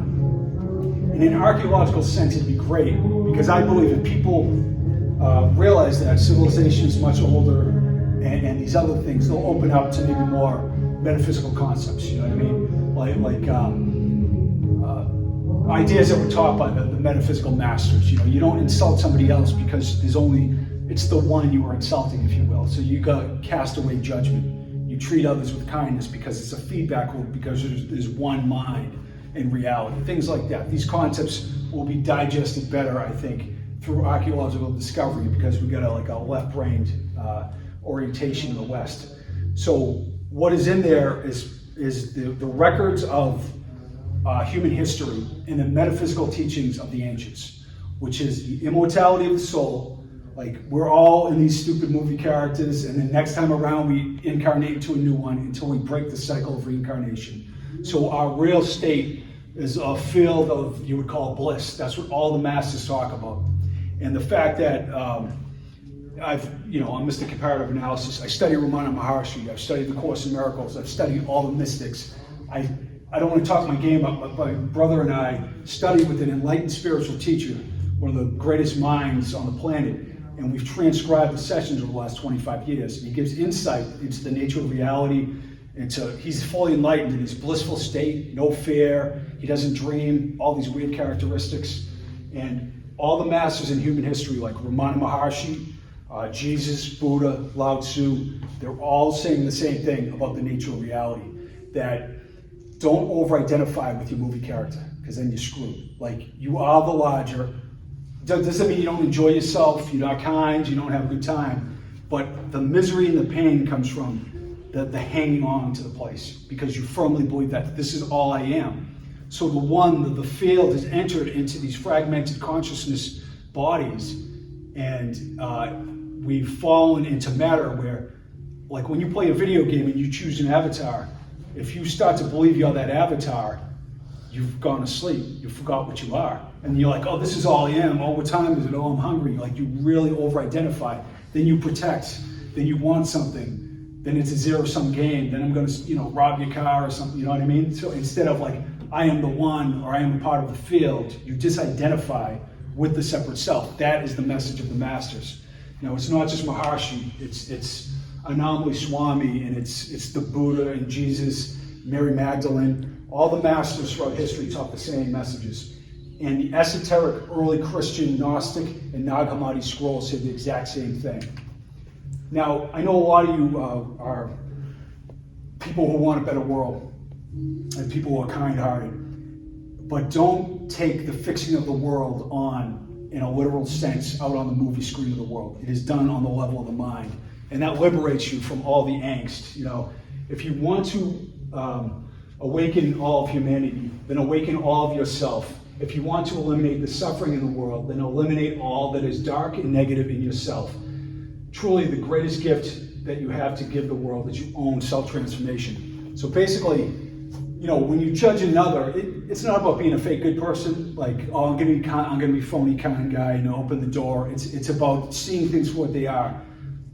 in an archaeological sense, it'd be great, because I believe if people realize that civilization is much older and these other things, they'll open up to maybe more metaphysical concepts, you know what I mean? Like ideas that were taught by the metaphysical masters. You know, you don't insult somebody else because it's the one you are insulting, if you will. So you got cast away judgment. You treat others with kindness because it's a feedback loop, because there's one mind in reality. Things like that. These concepts will be digested better, I think, through archaeological discovery, because we got a left-brained orientation in the West. So what is in there is the records of human history and the metaphysical teachings of the ancients, which is the immortality of the soul. Like, we're all in these stupid movie characters, and then next time around we incarnate into a new one until we break the cycle of reincarnation. So our real state is a field of, you would call, bliss. That's what all the masters talk about. And the fact that I'm Mr. Comparative Analysis. I study Ramana Maharshi. I've studied the Course in Miracles. I've studied all the mystics. I don't want to talk my game up, but my brother and I studied with an enlightened spiritual teacher, one of the greatest minds on the planet, and we've transcribed the sessions over the last 25 years. And he gives insight into the nature of reality. He's fully enlightened in his blissful state, no fear, he doesn't dream, all these weird characteristics. And all the masters in human history, like Ramana Maharshi, Jesus, Buddha, Lao Tzu, they're all saying the same thing about the nature of reality, that don't over-identify with your movie character, because then you're screwed. Like, you are the larger. Doesn't mean you don't enjoy yourself, you're not kind, you don't have a good time, but the misery and the pain comes from the hanging on to the place, because you firmly believe that this is all I am. So the field has entered into these fragmented consciousness bodies, and we've fallen into matter where, like when you play a video game and you choose an avatar, if you start to believe you're that avatar, you've gone to sleep, you forgot what you are. And you're like, oh, this is all I am, oh, what time is it, oh, I'm hungry. Like, you really over-identify, then you protect, then you want something, then it's a zero-sum game, then I'm gonna, rob your car or something, you know what I mean? So instead of like, I am the one, or I am a part of the field, you disidentify with the separate self. That is the message of the masters. It's not just Maharshi, it's Anamali Swami, and it's the Buddha and Jesus, Mary Magdalene. All the masters throughout history taught the same messages. And the esoteric early Christian Gnostic and Nag Hammadi scrolls say the exact same thing. Now, I know a lot of you are people who want a better world and people who are kind-hearted, but don't take the fixing of the world on, in a literal sense, out on the movie screen of the world. It is done on the level of the mind, and that liberates you from all the angst. If you want to awaken all of humanity, then awaken all of yourself. If you want to eliminate the suffering in the world, then eliminate all that is dark and negative in yourself. Truly, the greatest gift that you have to give the world is your own self-transformation. So basically, when you judge another, it's not about being a fake good person, like, oh, I'm gonna be phony kind guy, open the door. It's about seeing things for what they are.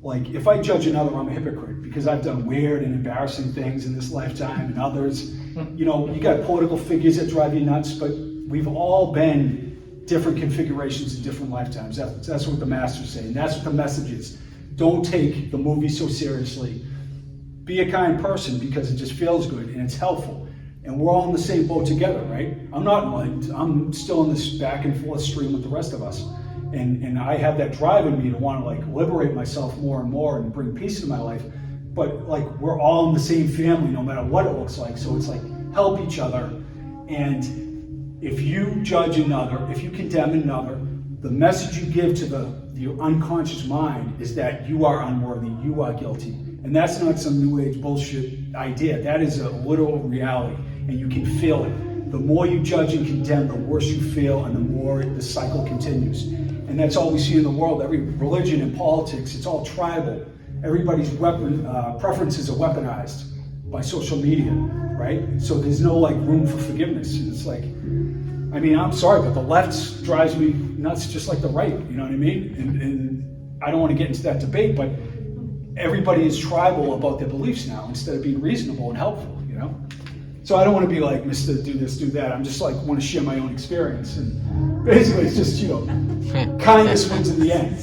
Like, if I judge another, I'm a hypocrite, because I've done weird and embarrassing things in this lifetime and others. You got political figures that drive you nuts, but we've all been different configurations in different lifetimes. That's what the masters say, and that's what the message is. Don't take the movie so seriously. Be a kind person, because it just feels good and it's helpful. And we're all in the same boat together, right? I'm not enlightened. I'm still in this back and forth stream with the rest of us. And I have that drive in me to want to liberate myself more and more and bring peace to my life. But we're all in the same family, no matter what it looks like. So it's help each other. And if you judge another, if you condemn another, the message you give to your unconscious mind is that you are unworthy, you are guilty. And that's not some new age bullshit idea. That is a literal reality, and you can feel it. The more you judge and condemn, the worse you feel, and the more the cycle continues. And that's all we see in the world. Every religion and politics, it's all tribal. Everybody's preferences are weaponized by social media, right? So there's no room for forgiveness. And it's I mean, I'm sorry, but the left drives me nuts just like the right, you know what I mean? And I don't want to get into that debate, but everybody is tribal about their beliefs now instead of being reasonable and helpful, you know? So I don't want to be like, Mr. Do this, do that. I'm just like, want to share my own experience. And basically it's just, you know, kindness wins in the end.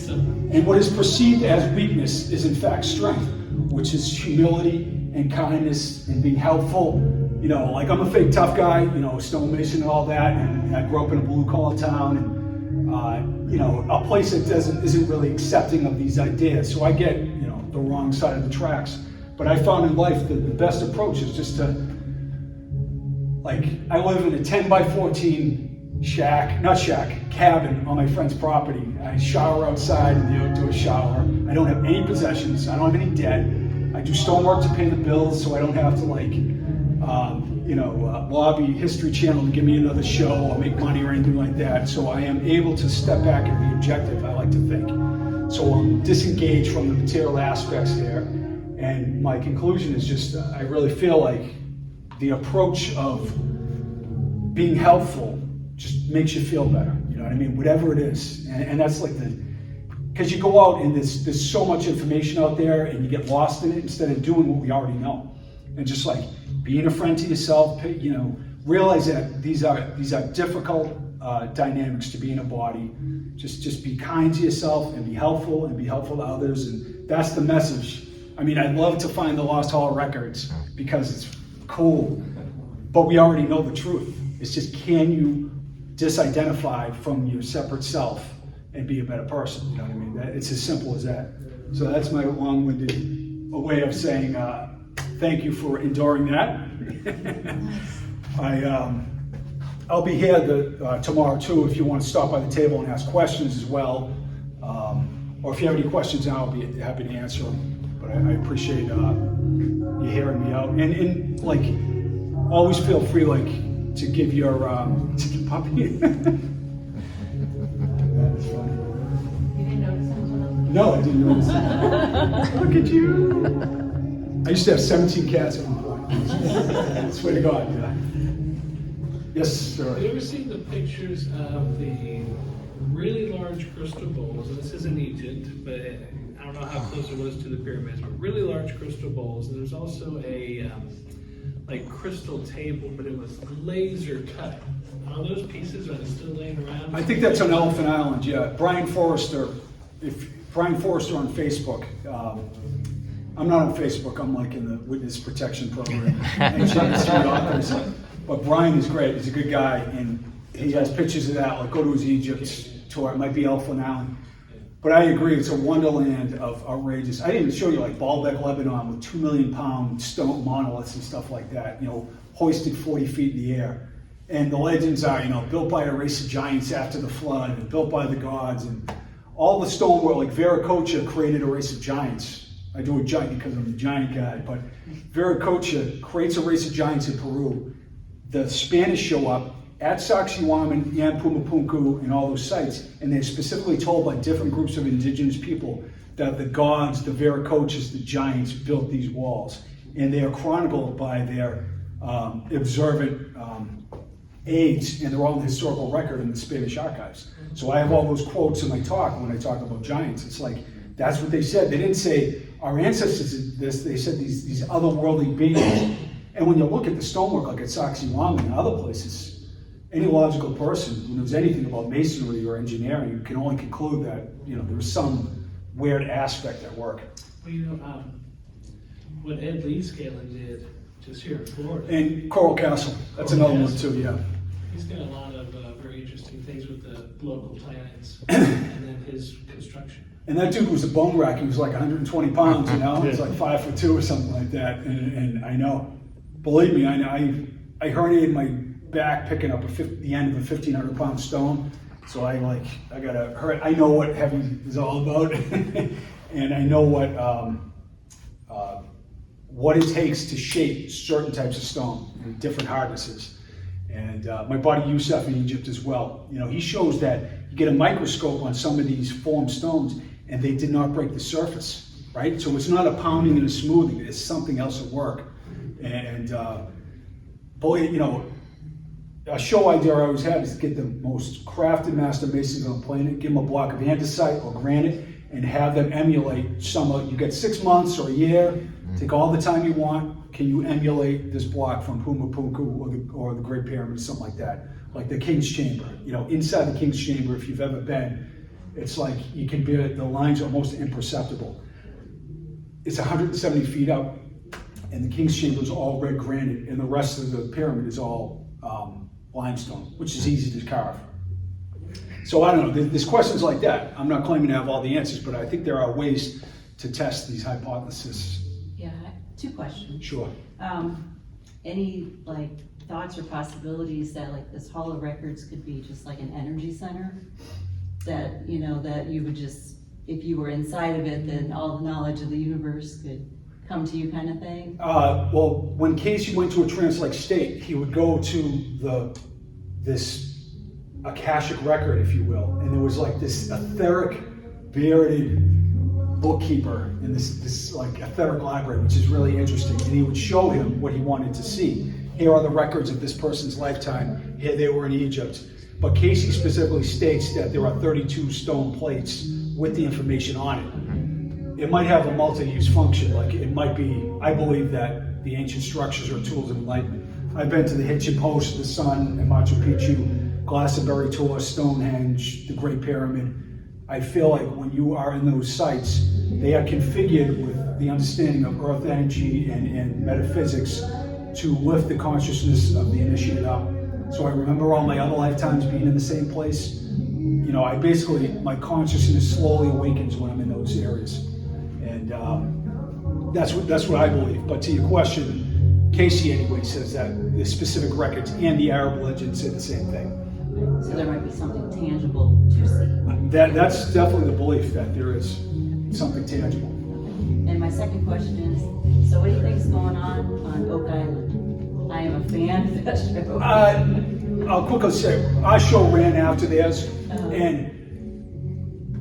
And what is perceived as weakness is in fact strength, which is humility and kindness and being helpful. You know, like I'm a fake tough guy, you know, stonemason and all that, and I grew up in a blue collar town, and you know, a place that isn't really accepting of these ideas. So I get, you know, the wrong side of the tracks. But I found in life that the best approach is just to, like, I live in a 10 by 14 cabin on my friend's property. I shower outside in the outdoor shower. I don't have any possessions. I don't have any debt. I do stonework to pay the bills, so I don't have to like, lobby History Channel to give me another show or make money or anything like that. So I am able to step back and be objective, I like to think. So I'm disengaged from the material aspects there. And my conclusion is just, I really feel like the approach of being helpful just makes you feel better. You know what I mean? Whatever it is. And that's like because you go out and there's so much information out there and you get lost in it instead of doing what we already know. And just like being a friend to yourself, you know, realize that these are difficult dynamics to be in a body. Just be kind to yourself and be helpful to others. And that's the message. I mean, I'd love to find the Lost Hall records because it's cool, but we already know the truth. It's just, can you disidentify from your separate self and be a better person? You know what I mean? It's as simple as that. So that's my long-winded way of saying thank you for enduring that. I'll be here tomorrow too if you want to stop by the table and ask questions as well. Or if you have any questions now, I'll be happy to answer them. But I appreciate you hearing me out. And like, always feel free to give your to the puppy. That's funny. You didn't notice that one? No, I didn't notice. Look at you. I used to have 17 cats at one point. Swear to God, yeah. Yes, sir. Have you ever seen the pictures of the really large crystal bowls? And this is in Egypt, but I don't know how close it was to the pyramids, but really large crystal bowls. And there's also a like crystal table, but it was laser cut. Are those pieces, are they still laying around? I think that's on Elephant Island, yeah. Brian Forrester on Facebook. I'm not on Facebook, I'm like in the witness protection program. But Brian is great, he's a good guy, and he has pictures of that, like go to his Egypt tour, it might be Elephant Island. But I agree, it's a wonderland of outrageous. I didn't show you like Baalbek, Lebanon with 2 million pound stone monoliths and stuff like that, you know, hoisted 40 feet in the air. And the legends are, you know, built by a race of giants after the flood, and built by the gods, and all the stonework, like Vieira created a race of giants. I do a giant because I'm a giant guy, but Vieira creates a race of giants in Peru. The Spanish show up at Sacsayhuaman and Pumapunku and all those sites, and they're specifically told by different groups of indigenous people that the gods, the Vieira, the giants, built these walls. And they are chronicled by their observant aides, and they're all in the historical record in the Spanish archives. So I have all those quotes in my talk when I talk about giants. It's like, that's what they said. They didn't say, our ancestors did this, they said these otherworldly beings. And when you look at the stonework, like at Sacsayhuaman and other places, any logical person who knows anything about masonry or engineering can only conclude that, you know, there's some weird aspect at work. Well, you know, what Ed Leescalen did just here in Florida. And Coral Castle, that's another one too, yeah. He's done a lot of very interesting things with the local planets and then his construction. And that dude was a bone rack. He was like 120 pounds, you know? He was like 5'2" or something like that. And I know, believe me, I herniated my back picking up the end of a 1,500 pound stone. So I know what heavy is all about. And I know what it takes to shape certain types of stone and different hardnesses. And my buddy Youssef in Egypt as well. You know, he shows that you get a microscope on some of these formed stones and they did not break the surface, right? So it's not a pounding and a smoothing, it's something else at work. And boy, you know, a show idea I always have is to get the most crafted master masons on the planet, give them a block of andesite or granite, and have them emulate you get 6 months or a year, take all the time you want. Can you emulate this block from Pumapunku or the Great Pyramid, something like that? Like the King's Chamber. Inside the King's Chamber, if you've ever been, it's like you can be, the lines are almost imperceptible. It's 170 feet up, and the King's Chamber is all red granite, and the rest of the pyramid is all limestone, which is easy to carve. So I don't know, there's questions like that. I'm not claiming to have all the answers, but I think there are ways to test these hypotheses. Yeah, 2 questions. Sure. Any thoughts or possibilities that this Hall of Records could be just like an energy center? That, that you would just, if you were inside of it, then all the knowledge of the universe could come to you, kind of thing? Well, when Cayce went to a trance-like state, he would go to this Akashic record, if you will, and there was this etheric, bearded bookkeeper in this etheric library, which is really interesting, and he would show him what he wanted to see. Here are the records of this person's lifetime. Here they were in Egypt. But Cayce specifically states that there are 32 stone plates with the information on it. It might have a multi-use function, it might be, I believe that the ancient structures are tools of enlightenment. I've been to the Hitchin Post, the Sun, and Machu Picchu, Glastonbury Tour, Stonehenge, the Great Pyramid. I feel like when you are in those sites, they are configured with the understanding of earth energy and metaphysics to lift the consciousness of the initiate up. So I remember all my other lifetimes being in the same place. I basically, my consciousness slowly awakens when I'm in those areas. And that's what I believe. But to your question, Cayce anyway says that the specific records and the Arab legends say the same thing. So there might be something tangible to see. That's definitely the belief that there is something tangible. And my second question is, so what do you think's going on Oak Island? I am a fan of that show. I'll quickly say, our show ran after theirs, and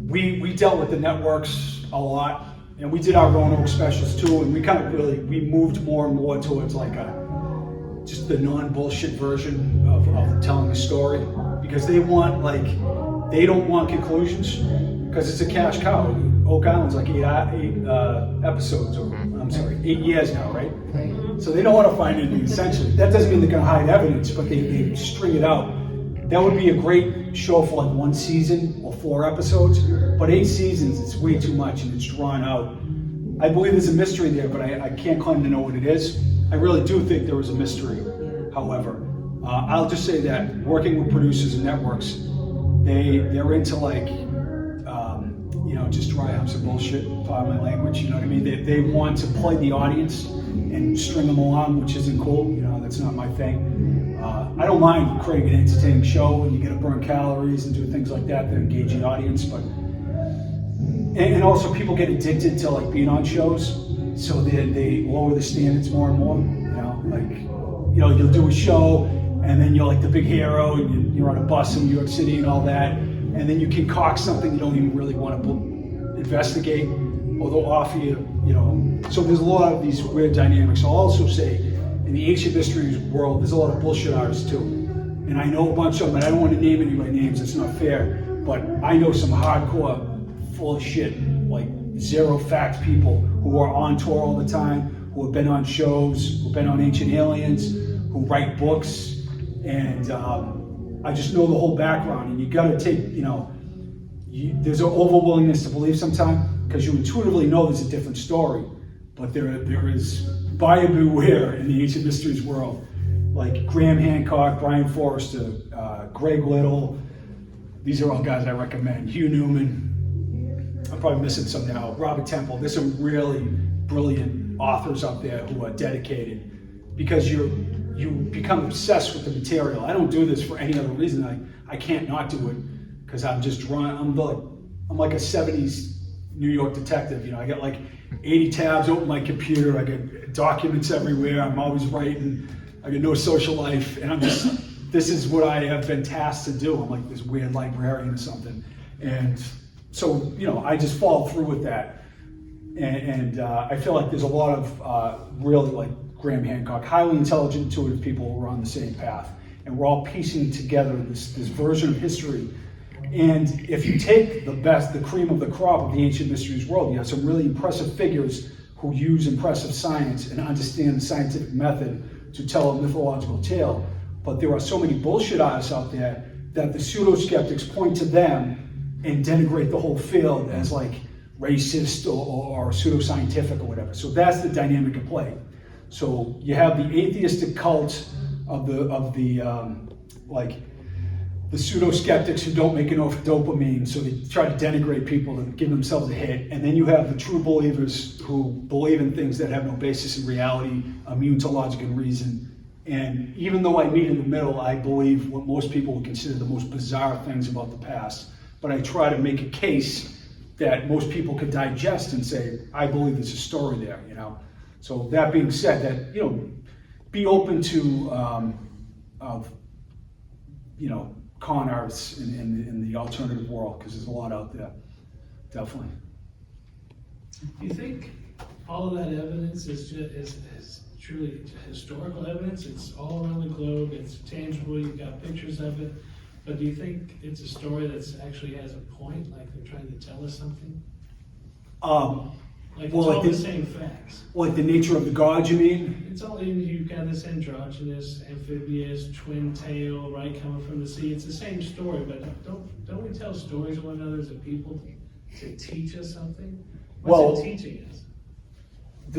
we dealt with the networks a lot, and we did our Roanoke specials too, and we moved more and more towards just the non-bullshit version of telling the story, because they don't want conclusions, because it's a cash cow. Oak Island's 8 episodes, or I'm sorry, 8 years now, right? So they don't want to find anything, essentially. That doesn't mean they're going to hide evidence, but they string it out. That would be a great show for 1 season or 4 episodes, but 8 seasons, it's way too much and it's drawn out. I believe there's a mystery there, but I can't claim to know what it is. I really do think there is a mystery, however. I'll just say that working with producers and networks, they're into just dry humps of bullshit, pardon my language, you know what I mean? They want to play the audience and string them along, which isn't cool, that's not my thing. I don't mind creating an entertaining show and you get to burn calories and do things like that engage the audience, but and also people get addicted to being on shows, so they lower the standards more and more, you'll do a show and then you're the big hero and you're on a bus in New York City and all that, and then you concoct something you don't even really want to investigate, or they'll offer you, so there's a lot of these weird dynamics. I'll also say, in the ancient mysteries world, there's a lot of bullshit artists too. And I know a bunch of them, and I don't want to name any by names, it's not fair, but I know some hardcore, full of shit, zero fact people who are on tour all the time, who have been on shows, who've been on Ancient Aliens, who write books, and I just know the whole background, and you gotta take, there's an over-willingness to believe sometimes, because you intuitively know there's a different story, but there is buyer beware in the ancient mysteries world. Graham Hancock, Brian Forrester, Greg Little, these are all guys I recommend. Hugh Newman, I'm probably missing some now. Robert Temple, there's some really brilliant authors out there who are dedicated, because you become obsessed with the material. I don't do this for any other reason. I can't not do it, because I'm just drawn. I'm like a 70s New York detective. I got 80 tabs open my computer. I got documents everywhere. I'm always writing. I got no social life, and this is what I have been tasked to do. I'm like this weird librarian or something, and so I just follow through with that. And I feel like there's a lot of really Graham Hancock, highly intelligent, intuitive people who are on the same path. and we're all piecing together this version of history. And if you take the cream of the crop of the ancient mysteries world, you have some really impressive figures who use impressive science and understand the scientific method to tell a mythological tale. But there are so many bullshit artists out there that the pseudo-skeptics point to them and denigrate the whole field as like racist or pseudo-scientific or whatever. So that's the dynamic at play. So you have the atheistic cult of the pseudo-skeptics who don't make enough dopamine, so they try to denigrate people and give themselves a hit. And then you have the true believers who believe in things that have no basis in reality, immune to logic and reason. And even though I meet in the middle, I believe what most people would consider the most bizarre things about the past. But I try to make a case that most people could digest and say, I believe there's a story there, you know? So that being said, that, you know, be open to, you know, con artists in the alternative world, because there's a lot out there, definitely. Do you think all of that evidence is truly historical evidence? It's all around the globe, it's tangible, you've got pictures of it, but do you think it's a story that actually has a point, like they're trying to tell us something? Like it's all the same facts. Like the nature of the gods, you mean? It's all, you've got this androgynous, amphibious, twin tail, right, coming from the sea. It's the same story, but don't we tell stories of one another as a people to teach us something? What's it teaching us?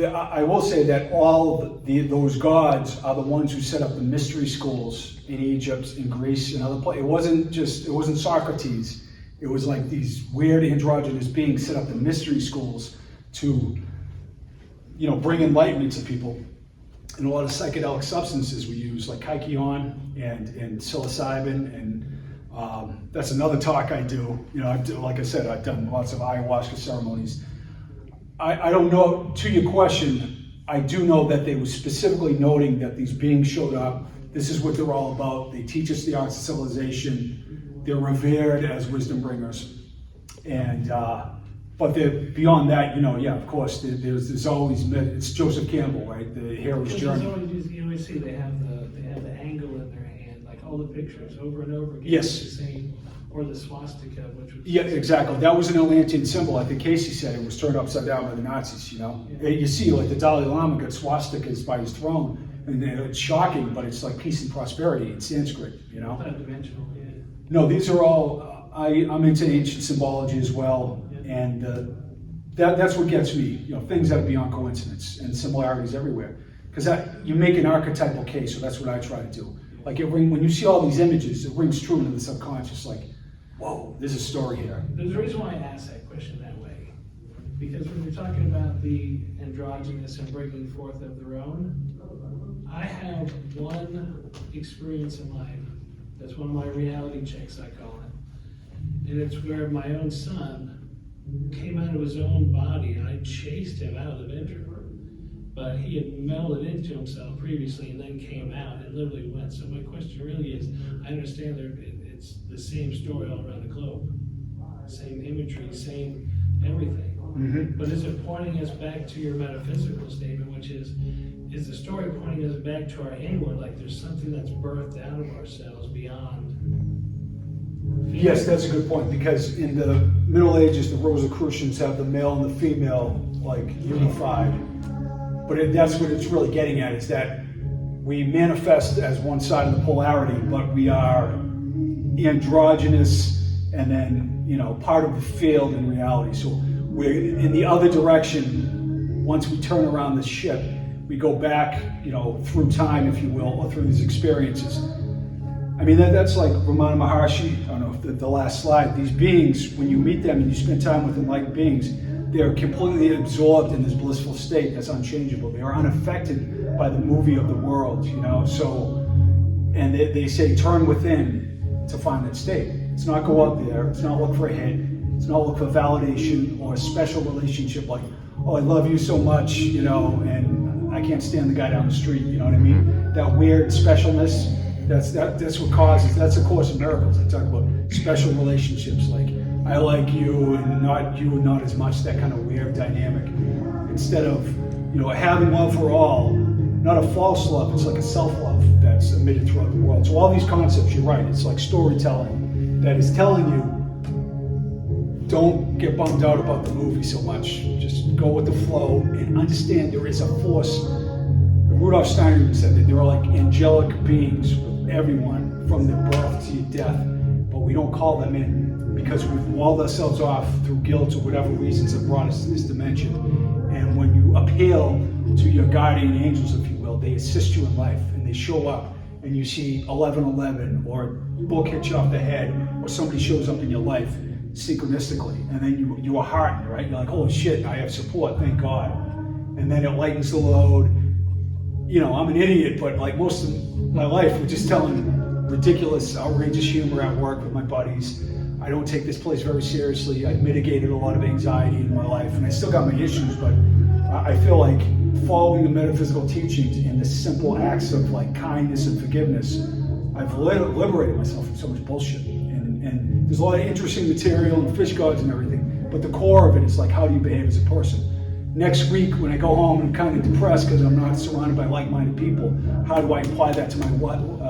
I will say that all those gods are the ones who set up the mystery schools in Egypt, in Greece, and other places. It wasn't Socrates. It was like these weird androgynous beings set up the mystery schools to, you know, bring enlightenment to people. And a lot of psychedelic substances we use, like kykeon and psilocybin, and that's another talk I do. You know, like I said, I've done lots of ayahuasca ceremonies. I don't know, to your question, I do know that they were specifically noting that these beings showed up. This is what they're all about. They teach us the arts of civilization. They're revered as wisdom bringers. And, but beyond that, you know, yeah, of course, there's always, it's Joseph Campbell, right? The hero's journey. You always see they have the angle in their hand, like all the pictures over and over again. Yes. The same, or the swastika, which was... Yeah, exactly. That was an Atlantean symbol. I think Cayce said it was turned upside down by the Nazis, you know? Yeah. You see, like, the Dalai Lama got swastikas by his throne, and it's shocking, but it's like peace and prosperity in Sanskrit, you know? Not dimensional, yeah. No, these are all, I'm into ancient symbology as well, and that's what gets me, you know, things that are beyond coincidence and similarities everywhere. Because you make an archetypal case, so that's what I try to do. Like, when you see all these images, it rings true into the subconscious, like, whoa, there's a story here. There's a reason why I asked that question that way. Because when you're talking about the androgynous and breaking forth of their own, I have one experience in life. That's one of my reality checks, I call it. And it's where my own son came out of his own body, and I chased him out of the bedroom. But he had melded into himself previously and then came out and literally went. So my question really is, I understand it's the same story all around the globe. Same imagery, same everything. Mm-hmm. But is it pointing us back to your metaphysical statement, which is the story pointing us back to our inward, like there's something that's birthed out of ourselves beyond? Yes, that's a good point, because in the Middle Ages, the Rosicrucians have the male and the female, like, unified. But that's what it's really getting at, is that we manifest as one side of the polarity, but we are androgynous and then, you know, part of the field in reality. So we're in the other direction. Once we turn around the ship, we go back, you know, through time, if you will, or through these experiences. I mean, that's like Ramana Maharshi, I don't know if the last slide. These beings, when you meet them and you spend time with enlightened beings, they're completely absorbed in this blissful state that's unchangeable. They are unaffected by the movie of the world, you know. So, and they say, turn within to find that state. It's not go out there. It's not look for a hit. It's not look for validation or a special relationship like, oh, I love you so much, you know, and I can't stand the guy down the street, you know what I mean? That weird specialness, that's what causes, that's the Course in Miracles. They talk about special relationships, like, I like you and not as much, that kind of weird dynamic. Instead of, you know, having love for all, not a false love, it's like a self-love that's emitted throughout the world. So all these concepts, you're right, it's like storytelling that is telling you, don't get bummed out about the movie so much. Just go with the flow and understand there is a force. Rudolf Steiner said that there are like angelic beings with everyone from their birth to your death, but we don't call them in because we've walled ourselves off through guilt or whatever reasons that brought us to this dimension. And when you appeal to your guardian angels, if you will, they assist you in life and they show up and you see 1111 or a book hits you off the head or somebody shows up in your life synchronistically, and then you are heartened, right? You're like, holy shit, I have support, thank God. And then it lightens the load. You know, I'm an idiot, but like most of my life, we're just telling ridiculous, outrageous humor at work with my buddies. I don't take this place very seriously. I've mitigated a lot of anxiety in my life, and I still got my issues, but I feel like following the metaphysical teachings and the simple acts of like kindness and forgiveness, I've liberated myself from so much bullshit. And there's a lot of interesting material and fish gods and everything, but the core of it is like, how do you behave as a person? Next week, when I go home and I'm kind of depressed because I'm not surrounded by like-minded people, how do I apply that to my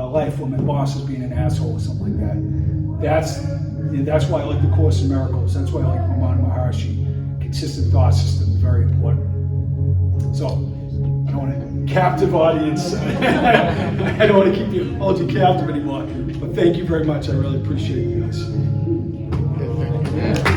life when my boss is being an asshole or something like that? That's why I like the Course in Miracles. That's why I like Ramana Maharshi. Consistent thought system is very important. So, I don't want a captive audience. I don't want to hold you captive anymore. But thank you very much. I really appreciate you guys. Okay, thank you.